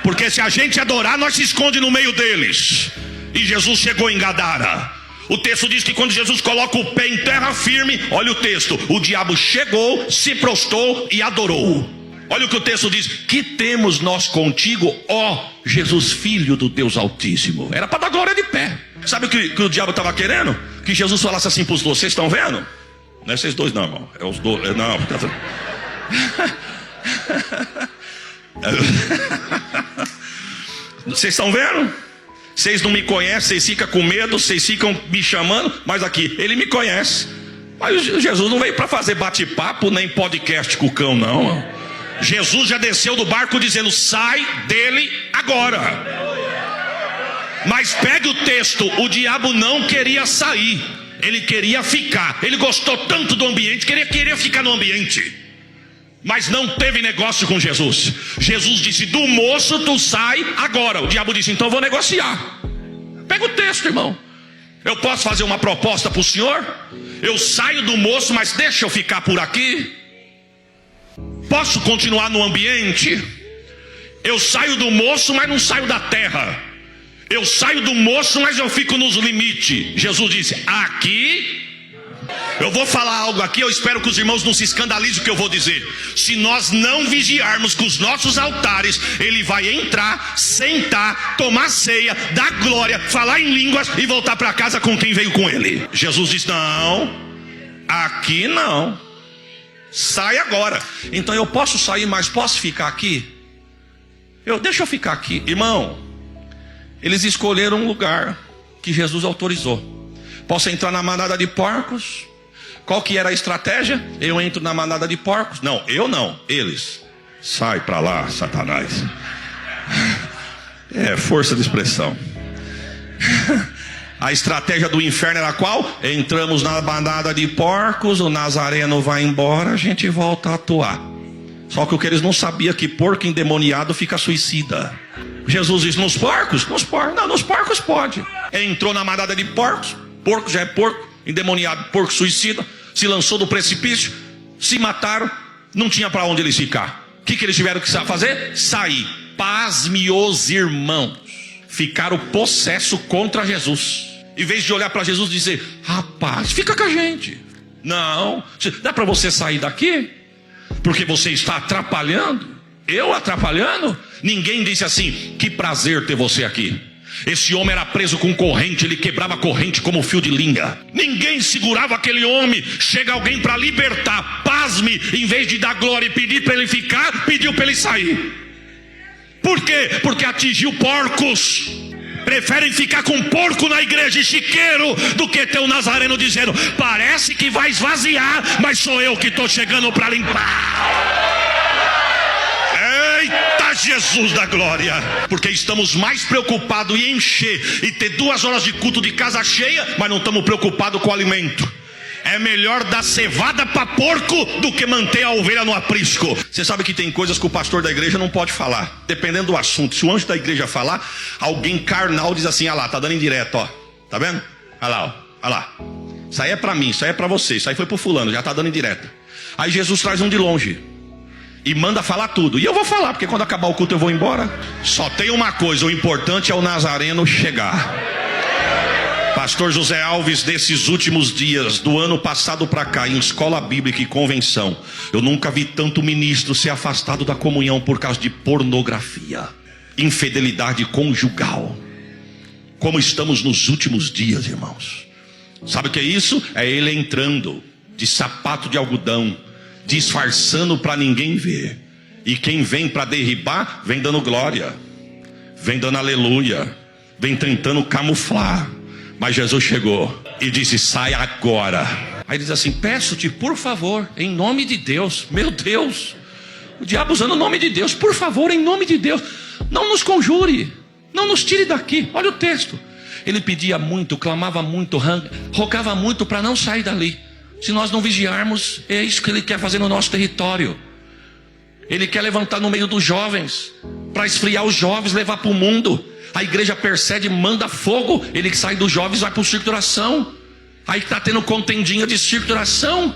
Porque se a gente adorar, nós se esconde no meio deles. E Jesus chegou em Gadara. O texto diz que quando Jesus coloca o pé em terra firme, olha o texto, o diabo chegou, se prostrou e adorou. Olha o que o texto diz: que temos nós contigo, ó Jesus, filho do Deus Altíssimo. Era para dar glória de pé. Sabe o que o diabo estava querendo? Que Jesus falasse assim para os dois: vocês estão vendo? Não é vocês dois não, irmão. É os dois. Não. Vocês estão vendo? Vocês não me conhecem, vocês ficam com medo, vocês ficam me chamando, mas aqui, ele me conhece. Mas Jesus não veio para fazer bate-papo nem podcast com o cão, não. Jesus já desceu do barco dizendo: sai dele agora. Mas pegue o texto, o diabo não queria sair, ele queria ficar. Ele gostou tanto do ambiente que ele queria ficar no ambiente. Mas não teve negócio com Jesus. Jesus disse: do moço tu sai agora. O diabo disse: então eu vou negociar. Pega o texto, irmão. Eu posso fazer uma proposta para o senhor? Eu saio do moço, mas deixa eu ficar por aqui. Posso continuar no ambiente? Eu saio do moço, mas não saio da terra. Eu saio do moço, mas eu fico nos limites. Jesus disse: aqui. Eu vou falar algo aqui, eu espero que os irmãos não se escandalizem o que eu vou dizer. Se nós não vigiarmos com os nossos altares, ele vai entrar, sentar, tomar ceia, dar glória, falar em línguas e voltar para casa com quem veio com ele. Jesus disse: não, aqui não. Sai agora. Então eu posso sair, mas posso ficar aqui? Deixa eu ficar aqui. Irmão, eles escolheram um lugar que Jesus autorizou. Posso entrar na manada de porcos? Qual que era a estratégia? Eu entro na manada de porcos? Não, eu não, eles. Sai pra lá, Satanás. É força de expressão. A estratégia do inferno era qual? Entramos na manada de porcos, o Nazareno vai embora, a gente volta a atuar. Só que o que eles não sabiam é que porco endemoniado fica suicida. Jesus disse: nos porcos? Nos porcos. Não, nos porcos pode. Entrou na manada de porcos. Porco já é porco, endemoniado, porco suicida, se lançou do precipício, se mataram, não tinha para onde eles ficar. O que eles tiveram que fazer? Sair. Pasme os irmãos, ficaram possesso contra Jesus. Em vez de olhar para Jesus e dizer: rapaz, fica com a gente. Não, dá para você sair daqui? Porque você está atrapalhando. Eu atrapalhando? Ninguém disse assim: que prazer ter você aqui. Esse homem era preso com corrente, ele quebrava corrente como fio de linha. Ninguém segurava aquele homem. Chega alguém para libertar, pasme, em vez de dar glória e pedir para ele ficar, pediu para ele sair. Por quê? Porque atingiu porcos. Preferem ficar com porco na igreja e chiqueiro do que ter um Nazareno dizendo: parece que vai esvaziar, mas sou eu que estou chegando para limpar. Eita Jesus da glória. Porque estamos mais preocupados em encher e ter 2 horas de culto de casa cheia, mas não estamos preocupados com o alimento. É melhor dar cevada para porco do que manter a ovelha no aprisco. Você sabe que tem coisas que o pastor da igreja não pode falar, dependendo do assunto. Se o anjo da igreja falar, alguém carnal diz assim: ah lá, tá dando indireto, ó. Tá vendo? Olha lá, ó. Olha lá. Isso aí é para mim, isso aí é para você, isso aí foi pro fulano, já tá dando indireto. Aí Jesus traz um de longe e manda falar tudo. E eu vou falar, porque quando acabar o culto eu vou embora. Só tem uma coisa: o importante é o Nazareno chegar. Pastor José Alves, desses últimos dias, do ano passado para cá, em escola bíblica e convenção, eu nunca vi tanto ministro ser afastado da comunhão por causa de pornografia, infidelidade conjugal. Como estamos nos últimos dias, irmãos. Sabe o que é isso? É ele entrando de sapato de algodão, disfarçando para ninguém ver. E quem vem para derribar, vem dando glória, vem dando aleluia, vem tentando camuflar. Mas Jesus chegou e disse: sai agora. Aí ele diz assim: peço-te, por favor, em nome de Deus. Meu Deus, o diabo usando o nome de Deus. Por favor, em nome de Deus, não nos conjure, não nos tire daqui. Olha o texto. Ele pedia muito, clamava muito, rogava muito para não sair dali. Se nós não vigiarmos, é isso que ele quer fazer no nosso território. Ele quer levantar no meio dos jovens, para esfriar os jovens, levar para o mundo. A igreja persegue, manda fogo. Ele que sai dos jovens, vai para o circo de oração. Aí está tendo contendinha de circo de oração.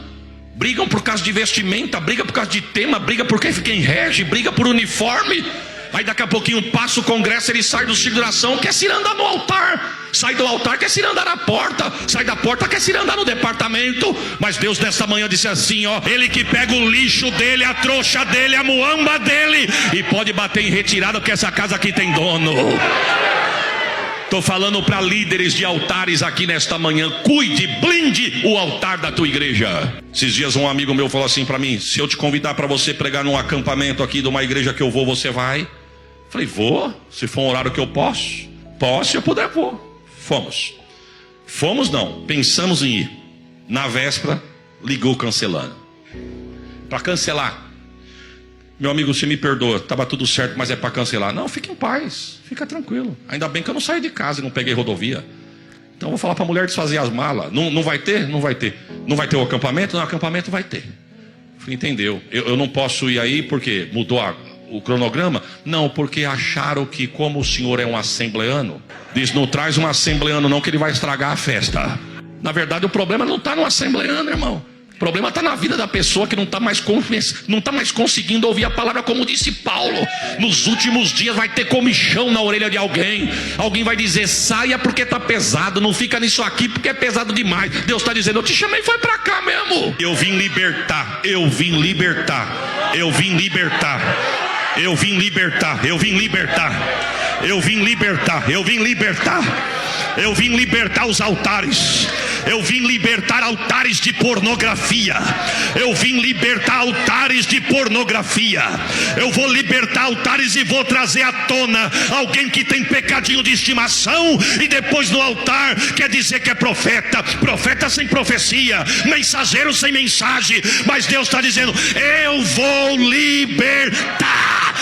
Brigam por causa de vestimenta, briga por causa de tema, briga por quem rege, briga por uniforme. Aí daqui a pouquinho passa o congresso, ele sai do circo de oração, quer se andar no altar. Sai do altar, quer se andar na porta. Sai da porta, quer se andar no departamento. Mas Deus nesta manhã disse assim, ó: ele que pega o lixo dele, a trouxa dele, a muamba dele, e pode bater em retirada, porque essa casa aqui tem dono. Estou falando para líderes de altares aqui nesta manhã: cuide, blinde o altar da tua igreja. Esses dias um amigo meu falou assim para mim: se eu te convidar para você pregar num acampamento aqui de uma igreja que eu vou, você vai? Falei: vou, se for um horário que eu posso. Se eu puder, vou. Fomos não, pensamos em ir. Na véspera, ligou cancelando. Para cancelar: meu amigo, você me perdoa, estava tudo certo, mas é para cancelar. Não, fique em paz, fica tranquilo. Ainda bem que eu não saí de casa e não peguei rodovia. Então eu vou falar para a mulher desfazer as malas. Não vai ter? Não vai ter. Não vai ter o acampamento? No acampamento vai ter. Falei: entendeu? Eu não posso ir aí porque mudou o cronograma? Não, porque acharam que, como o senhor é um assembleano, diz: não traz um assembleano não, que ele vai estragar a festa. Na verdade o problema não está no assembleano, irmão. O problema está na vida da pessoa que não está mais conseguindo ouvir a palavra, como disse Paulo. Nos últimos dias vai ter comichão na orelha de alguém. Alguém vai dizer: saia porque está pesado, não fica nisso aqui porque é pesado demais. Deus está dizendo: eu te chamei, foi para cá mesmo. Eu vim libertar, eu vim libertar, eu vim libertar, eu vim libertar, eu vim libertar, eu vim libertar, eu vim libertar, eu vim libertar os altares. Eu vim libertar altares de pornografia. Eu vim libertar altares de pornografia. Eu vou libertar altares e vou trazer à tona alguém que tem pecadinho de estimação e depois no altar quer dizer que é profeta. Profeta sem profecia, mensageiro sem mensagem. Mas Deus está dizendo: eu vou libertar.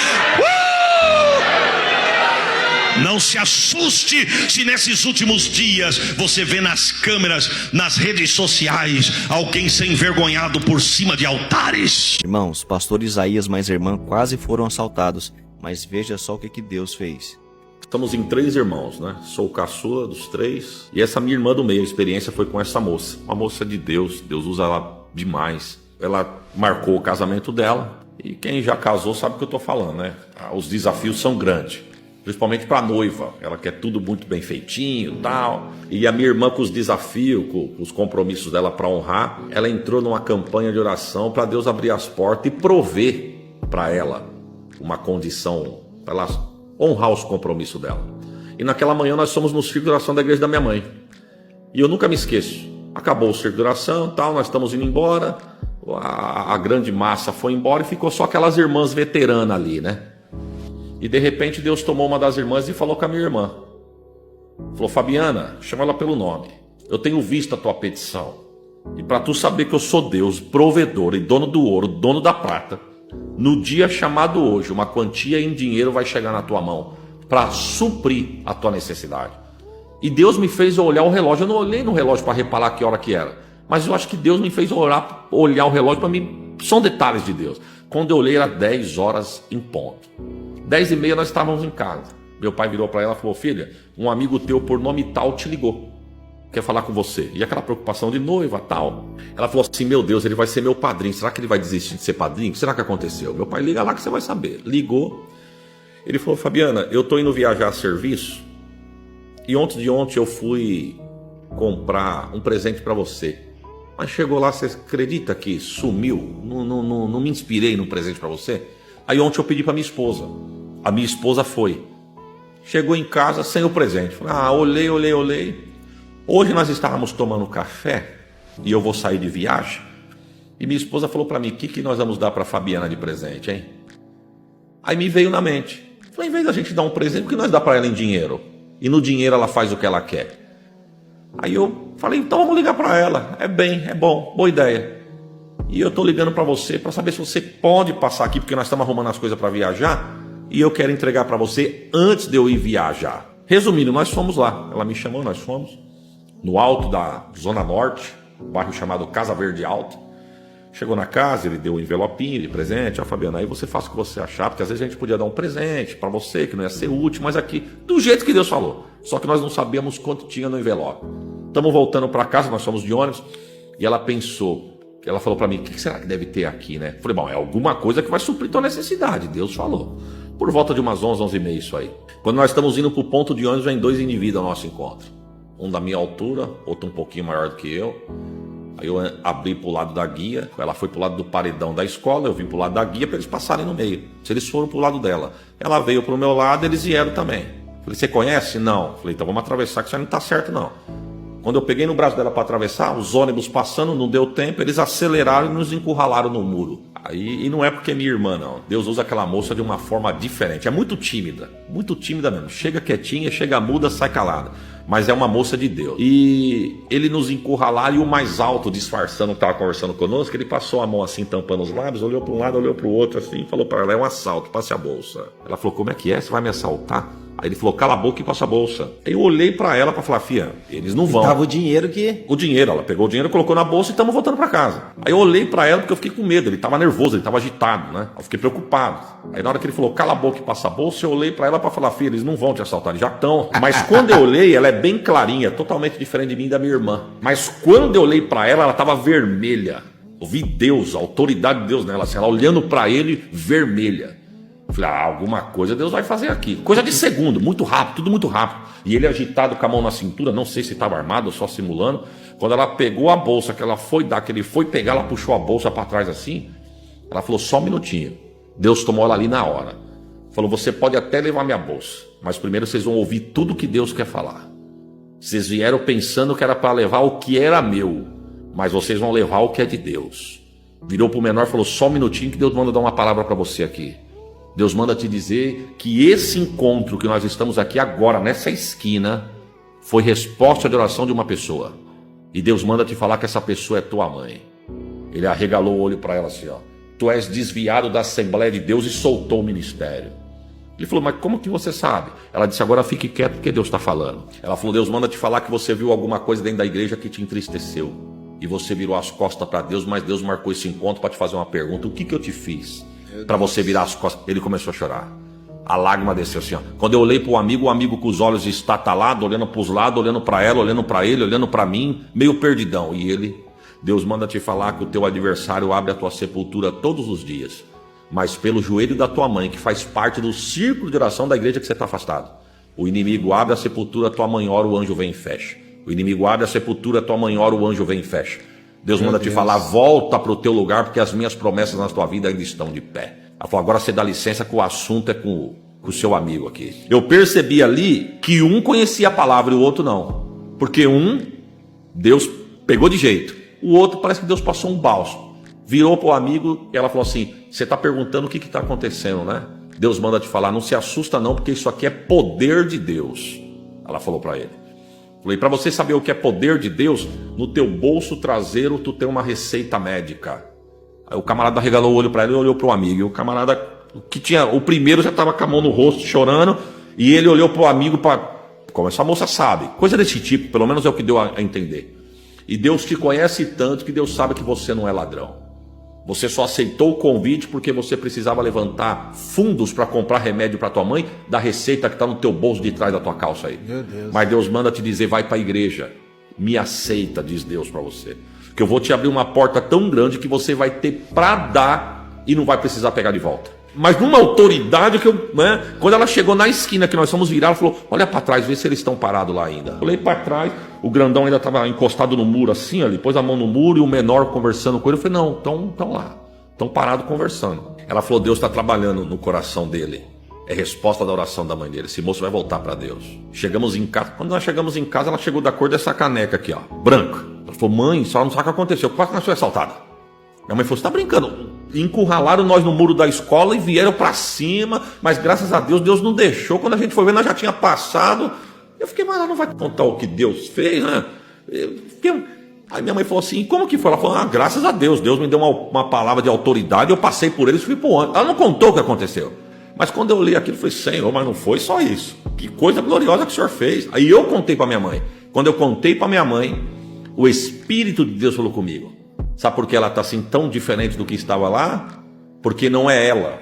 Não se assuste se nesses últimos dias você vê nas câmeras, nas redes sociais, alguém ser envergonhado por cima de altares. Irmãos, pastor Isaías e irmã quase foram assaltados, mas veja só o que Deus fez. Estamos em 3 irmãos, né? Sou o caçula dos 3. E essa minha irmã do meio, a experiência foi com essa moça. Uma moça de Deus, Deus usa ela demais. Ela marcou o casamento dela. E quem já casou sabe o que eu estou falando, né? Os desafios são grandes. Principalmente para a noiva, ela quer tudo muito bem feitinho e tal. E a minha irmã, com os desafios, com os compromissos dela para honrar, ela entrou numa campanha de oração para Deus abrir as portas e prover para ela uma condição, para ela honrar os compromissos dela. E naquela manhã nós fomos no circo de oração da igreja da minha mãe. E eu nunca me esqueço. Acabou o circo de oração, tal, nós estamos indo embora. A grande massa foi embora e ficou só aquelas irmãs veteranas ali, né? E de repente Deus tomou uma das irmãs e falou com a minha irmã. Falou: Fabiana, chama ela pelo nome. Eu tenho visto a tua petição. E para tu saber que eu sou Deus, provedor e dono do ouro, dono da prata, no dia chamado hoje, uma quantia em dinheiro vai chegar na tua mão para suprir a tua necessidade. E Deus me fez olhar o relógio. Eu não olhei no relógio para reparar que hora que era, mas eu acho que Deus me fez olhar o relógio para mim. São detalhes de Deus. Quando eu olhei era 10 horas em ponto. 10h30 nós estávamos em casa. Meu pai virou para ela e falou: filha, um amigo teu por nome tal te ligou, quer falar com você. E aquela preocupação de noiva tal. Ela falou assim: meu Deus, ele vai ser meu padrinho. Será que ele vai desistir de ser padrinho? Será que aconteceu? Meu pai: liga lá que você vai saber. Ligou. Ele falou: Fabiana, eu estou indo viajar a serviço e ontem eu fui comprar um presente para você. Mas chegou lá, você acredita que sumiu? Não me inspirei no presente para você. Aí ontem eu pedi para minha esposa. A minha esposa foi. Chegou em casa sem o presente. Falei: olhei. Hoje nós estávamos tomando café e eu vou sair de viagem. E minha esposa falou para mim: o que nós vamos dar para Fabiana de presente, hein? Aí me veio na mente. Falei: em vez da gente dar um presente, por que nós dá para ela em dinheiro? E no dinheiro ela faz o que ela quer. Aí eu falei, então vamos ligar para ela. É bom, boa ideia. E eu tô ligando para você para saber se você pode passar aqui, porque nós estamos arrumando as coisas para viajar e eu quero entregar para você antes de eu ir viajar. Resumindo, nós fomos lá. Ela me chamou, nós fomos no alto da Zona Norte, um bairro chamado Casa Verde Alto. Chegou na casa, ele deu um envelopinho de presente. Fabiana, aí você faz o que você achar, porque às vezes a gente podia dar um presente para você, que não ia ser útil, mas aqui, do jeito que Deus falou. Só que nós não sabíamos quanto tinha no envelope. Estamos voltando para casa, nós fomos de ônibus, e ela pensou, ela falou para mim, o que será que deve ter aqui, né? Falei, bom, é alguma coisa que vai suprir tua necessidade, Deus falou. Por volta de umas 11, 11h30 isso aí. Quando nós estamos indo para o ponto de ônibus, vem 2 indivíduos ao nosso encontro. Um da minha altura, outro um pouquinho maior do que eu. Aí eu abri pro lado da guia, ela foi pro lado do paredão da escola, eu vim pro lado da guia para eles passarem no meio. Se eles foram pro lado dela, ela veio pro meu lado, eles vieram também. Falei, você conhece? Não. Falei, então vamos atravessar, que isso aí não tá certo não. Quando eu peguei no braço dela para atravessar, os ônibus passando, não deu tempo, eles aceleraram e nos encurralaram no muro. Aí, e não é porque é minha irmã não, Deus usa aquela moça de uma forma diferente, é muito tímida mesmo. Chega quietinha, chega muda, sai calada. Mas é uma moça de Deus. E ele nos encurralaram e o mais alto, disfarçando que estava conversando conosco, ele passou a mão assim, tampando os lábios, olhou para um lado, olhou para o outro assim, e falou para ela, é um assalto, passe a bolsa. Ela falou, como é que é? Você vai me assaltar? Aí ele falou, cala a boca e passa a bolsa. Aí eu olhei para ela para falar, fia, eles não vão. Tava o dinheiro que... O dinheiro, ela pegou o dinheiro, colocou na bolsa e estamos voltando para casa. Aí eu olhei para ela porque eu fiquei com medo, ele estava nervoso, ele estava agitado, né? Eu fiquei preocupado. Aí na hora que ele falou, cala a boca e passa a bolsa, eu olhei para ela para falar, filha, eles não vão te assaltar, eles já estão. Mas quando eu olhei, ela é bem clarinha, totalmente diferente de mim e da minha irmã. Mas quando eu olhei para ela estava vermelha. Eu vi Deus, a autoridade de Deus nela, assim, ela olhando para ele, vermelha. Eu falei, alguma coisa Deus vai fazer aqui. Coisa de segundo, muito rápido, tudo muito rápido. E ele agitado com a mão na cintura, não sei se estava armado ou só simulando. Quando ela pegou a bolsa, que ela foi dar, que ele foi pegar, ela puxou a bolsa para trás assim. Ela falou, só um minutinho. Deus tomou ela ali na hora. Falou, você pode até levar minha bolsa, mas primeiro vocês vão ouvir tudo que Deus quer falar. Vocês vieram pensando que era para levar o que era meu, mas vocês vão levar o que é de Deus. Virou para o menor e falou, só um minutinho que Deus manda dar uma palavra para você aqui. Deus manda te dizer que esse encontro que nós estamos aqui agora, nessa esquina, foi resposta de oração de uma pessoa. E Deus manda te falar que essa pessoa é tua mãe. Ele arregalou o olho para ela assim, ó. Tu és desviado da Assembleia de Deus e soltou o ministério. Ele falou, mas como que você sabe? Ela disse, agora fique quieto porque Deus está falando. Ela falou, Deus manda te falar que você viu alguma coisa dentro da igreja que te entristeceu. E você virou as costas para Deus, mas Deus marcou esse encontro para te fazer uma pergunta. O que eu te fiz para você virar as costas? Ele começou a chorar. A lágrima desceu assim, ó. Quando eu olhei para o amigo com os olhos estatalados, olhando para os lados, olhando para ela, olhando para ele, olhando para mim, meio perdidão. E ele, Deus manda te falar que o teu adversário abre a tua sepultura todos os dias, mas pelo joelho da tua mãe, que faz parte do círculo de oração da igreja que você está afastado. O inimigo abre a sepultura, tua mãe ora, o anjo vem e fecha. O inimigo abre a sepultura, tua mãe ora, o anjo vem e fecha. Deus manda te falar, volta para o teu lugar, porque as minhas promessas na tua vida ainda estão de pé. Ela falou, agora você dá licença que o assunto é com o seu amigo aqui. Eu percebi ali que um conhecia a palavra e o outro não. Porque Deus pegou de jeito. O outro parece que Deus passou um bálsamo. Virou para o amigo e ela falou assim, você está perguntando o que está acontecendo, né? Deus manda te falar, não se assusta não, porque isso aqui é poder de Deus. Ela falou para ele. Falei, para você saber o que é poder de Deus, no teu bolso traseiro tu tem uma receita médica. Aí o camarada regalou o olho para ele e olhou para o amigo. E o camarada, o primeiro já estava com a mão no rosto, chorando, e ele olhou para o amigo para... Como essa moça sabe, coisa desse tipo, pelo menos é o que deu a entender. E Deus te conhece tanto que Deus sabe que você não é ladrão. Você só aceitou o convite porque você precisava levantar fundos para comprar remédio para tua mãe da receita que está no teu bolso de trás da tua calça aí. Meu Deus. Mas Deus manda te dizer, vai para a igreja. Me aceita, diz Deus para você. Que eu vou te abrir uma porta tão grande que você vai ter para dar e não vai precisar pegar de volta. Mas numa autoridade que eu... Né, quando ela chegou na esquina que nós fomos virar, ela falou, olha para trás, vê se eles estão parados lá ainda. Eu olhei para trás, o grandão ainda estava encostado no muro assim, ele pôs a mão no muro e o menor conversando com ele. Eu falei, não, estão lá, estão parados conversando. Ela falou, Deus está trabalhando no coração dele. É resposta da oração da mãe dele. Esse moço vai voltar para Deus. Chegamos em casa. Quando nós chegamos em casa, ela chegou da cor dessa caneca aqui, ó, branca. Ela falou, mãe, só não sabe o que aconteceu. Quase que nós foi assaltada. Minha mãe falou, você está brincando? Encurralaram nós no muro da escola e vieram para cima, mas graças a Deus, Deus não deixou. Quando a gente foi ver, nós já tinha passado. Eu fiquei, mas ela não vai contar o que Deus fez, né? Aí minha mãe falou assim, como que foi? Ela falou, graças a Deus, Deus me deu uma palavra de autoridade, eu passei por eles e fui pro ano. Ela não contou o que aconteceu. Mas quando eu li aquilo, eu falei, Senhor, mas não foi só isso. Que coisa gloriosa que o Senhor fez. Aí eu contei para minha mãe. Quando eu contei para minha mãe, o Espírito de Deus falou comigo. Sabe por que ela está assim tão diferente do que estava lá? Porque não é ela,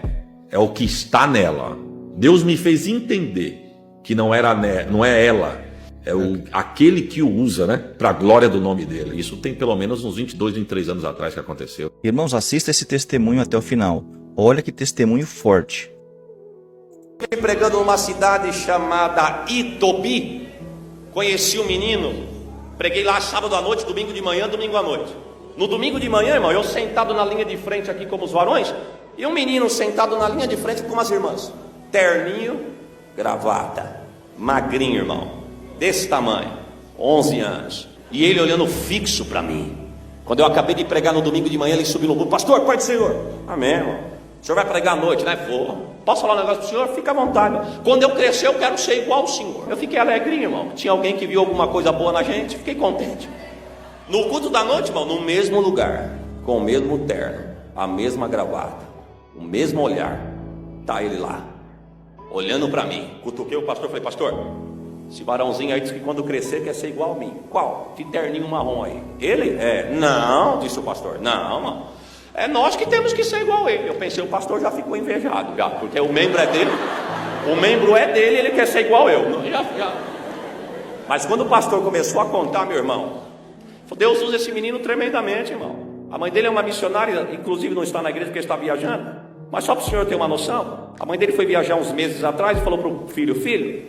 é o que está nela. Deus me fez entender que não é ela, é aquele que o usa, né? Para a glória do nome dele. Isso tem pelo menos uns 22, 23 anos atrás que aconteceu. Irmãos, assista esse testemunho até o final. Olha que testemunho forte. Fiquei pregando numa cidade chamada Itobi. Conheci um menino. Preguei lá sábado à noite, domingo de manhã, domingo à noite. No domingo de manhã, irmão, eu sentado na linha de frente aqui como os varões, e um menino sentado na linha de frente com as irmãs. Terninho, gravata, magrinho, irmão, desse tamanho, 11 anos. E ele olhando fixo para mim. Quando eu acabei de pregar no domingo de manhã, ele subiu no púlpito. Pastor, Pai do Senhor. Amém, irmão. O senhor vai pregar à noite, né? Vou. Posso falar um negócio pro senhor? Fica à vontade. Quando eu crescer, eu quero ser igual ao senhor. Eu fiquei alegrinho, irmão. Tinha alguém que viu alguma coisa boa na gente. Fiquei contente. No culto da noite, irmão, no mesmo lugar, com o mesmo terno, a mesma gravata, o mesmo olhar, tá ele lá, olhando para mim. Cutuquei o pastor, falei, pastor, esse varãozinho aí disse que quando crescer quer ser igual a mim. Qual? Que terninho marrom aí. Ele? Não, disse o pastor. Não, mano. É nós que temos que ser igual a ele. Eu pensei, o pastor já ficou invejado, já, porque o membro é dele. O membro é dele, ele quer ser igual eu. Mas quando o pastor começou a contar, meu irmão, Deus usa esse menino tremendamente, irmão. A mãe dele é uma missionária, inclusive não está na igreja porque está viajando. Mas só para o senhor ter uma noção, a mãe dele foi viajar uns meses atrás e falou para o filho,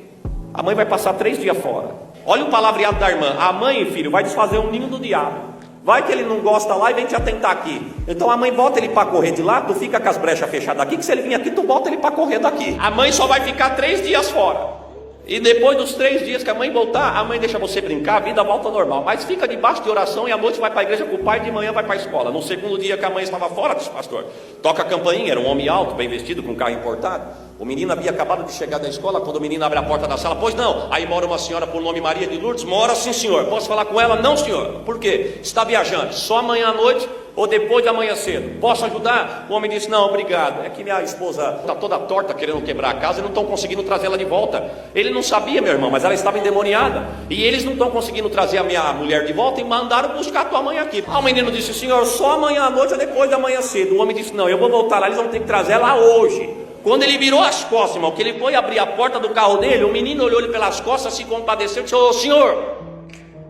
a mãe vai passar 3 dias fora. Olha o palavreado da irmã, a mãe, filho, vai desfazer um ninho do diabo. Vai que ele não gosta lá e vem te atentar aqui. Então a mãe bota ele para correr de lá, tu fica com as brechas fechadas aqui, que se ele vir aqui, tu bota ele para correr daqui. A mãe só vai ficar 3 dias fora. E depois dos 3 dias que a mãe voltar, a mãe deixa você brincar, a vida volta ao normal. Mas fica debaixo de oração e à noite vai para a igreja com o pai e de manhã vai para a escola. No segundo dia que a mãe estava fora, disse pastor, toca a campainha, era um homem alto, bem vestido, com carro importado. O menino havia acabado de chegar da escola, quando o menino abre a porta da sala, pois não, aí mora uma senhora por nome Maria de Lourdes, mora sim senhor, posso falar com ela? Não senhor, por quê? Está viajando, só amanhã à noite ou depois de amanhã cedo, posso ajudar? O homem disse, não, obrigado, é que minha esposa está toda torta querendo quebrar a casa e não estão conseguindo trazê-la de volta. Ele não sabia, meu irmão, mas ela estava endemoniada, e eles não estão conseguindo trazer a minha mulher de volta e mandaram buscar a tua mãe aqui. O menino disse, senhor, só amanhã à noite ou depois de amanhã cedo. O homem disse, não, eu vou voltar lá, eles vão ter que trazer ela hoje. Quando ele virou as costas, irmão, que ele foi abrir a porta do carro dele, o menino olhou ele pelas costas, se compadeceu e disse, ô senhor,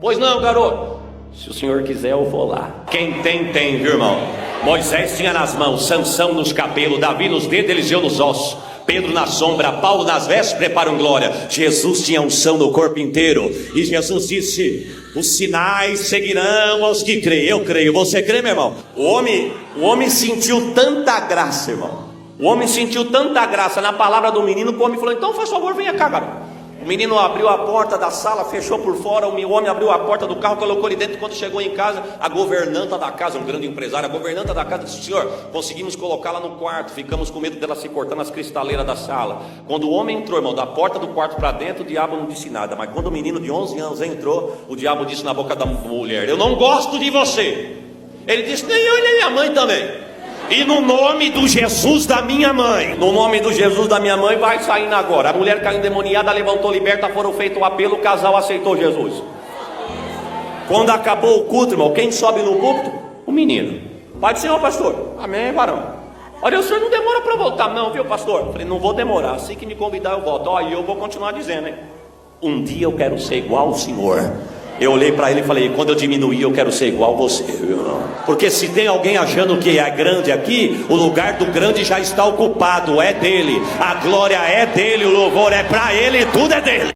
pois não, garoto, se o senhor quiser eu vou lá. Quem tem, tem, viu irmão? Moisés tinha nas mãos, Sansão nos cabelos, Davi nos dedos, Eliseu nos ossos, Pedro na sombra, Paulo nas vestes, preparam glória. Jesus tinha unção no corpo inteiro, e Jesus disse, os sinais seguirão aos que creem. Eu creio, você crê, meu irmão? O homem sentiu tanta graça, irmão. O homem sentiu tanta graça na palavra do menino, que o homem falou, então faz favor, venha cá, garoto. O menino abriu a porta da sala, fechou por fora, o homem abriu a porta do carro, colocou ele dentro. Quando chegou em casa, a governanta da casa, um grande empresário, a governanta da casa disse, senhor, conseguimos colocá-la no quarto, ficamos com medo dela se cortar nas cristaleiras da sala. Quando o homem entrou, irmão, da porta do quarto para dentro, o diabo não disse nada. Mas quando o menino de 11 anos entrou, o diabo disse na boca da mulher, eu não gosto de você. Ele disse, nem eu nem minha mãe também. E no nome do Jesus da minha mãe, no nome do Jesus da minha mãe, vai saindo agora. A mulher caiu endemoniada, levantou liberta, foram feito o apelo, o casal aceitou Jesus. Quando acabou o culto, irmão, quem sobe no púlpito? O menino. Pai do Senhor, pastor. Amém, varão. Olha, o senhor não demora para voltar não, viu, pastor? Eu falei, não vou demorar, assim que me convidar eu volto. Ó, e eu vou continuar dizendo, hein? Um dia eu quero ser igual ao Senhor. Eu olhei para ele e falei, quando eu diminuir eu quero ser igual a você, viu? Porque se tem alguém achando que é grande aqui, o lugar do grande já está ocupado, é dele, a glória é dele, o louvor é para ele, tudo é dele.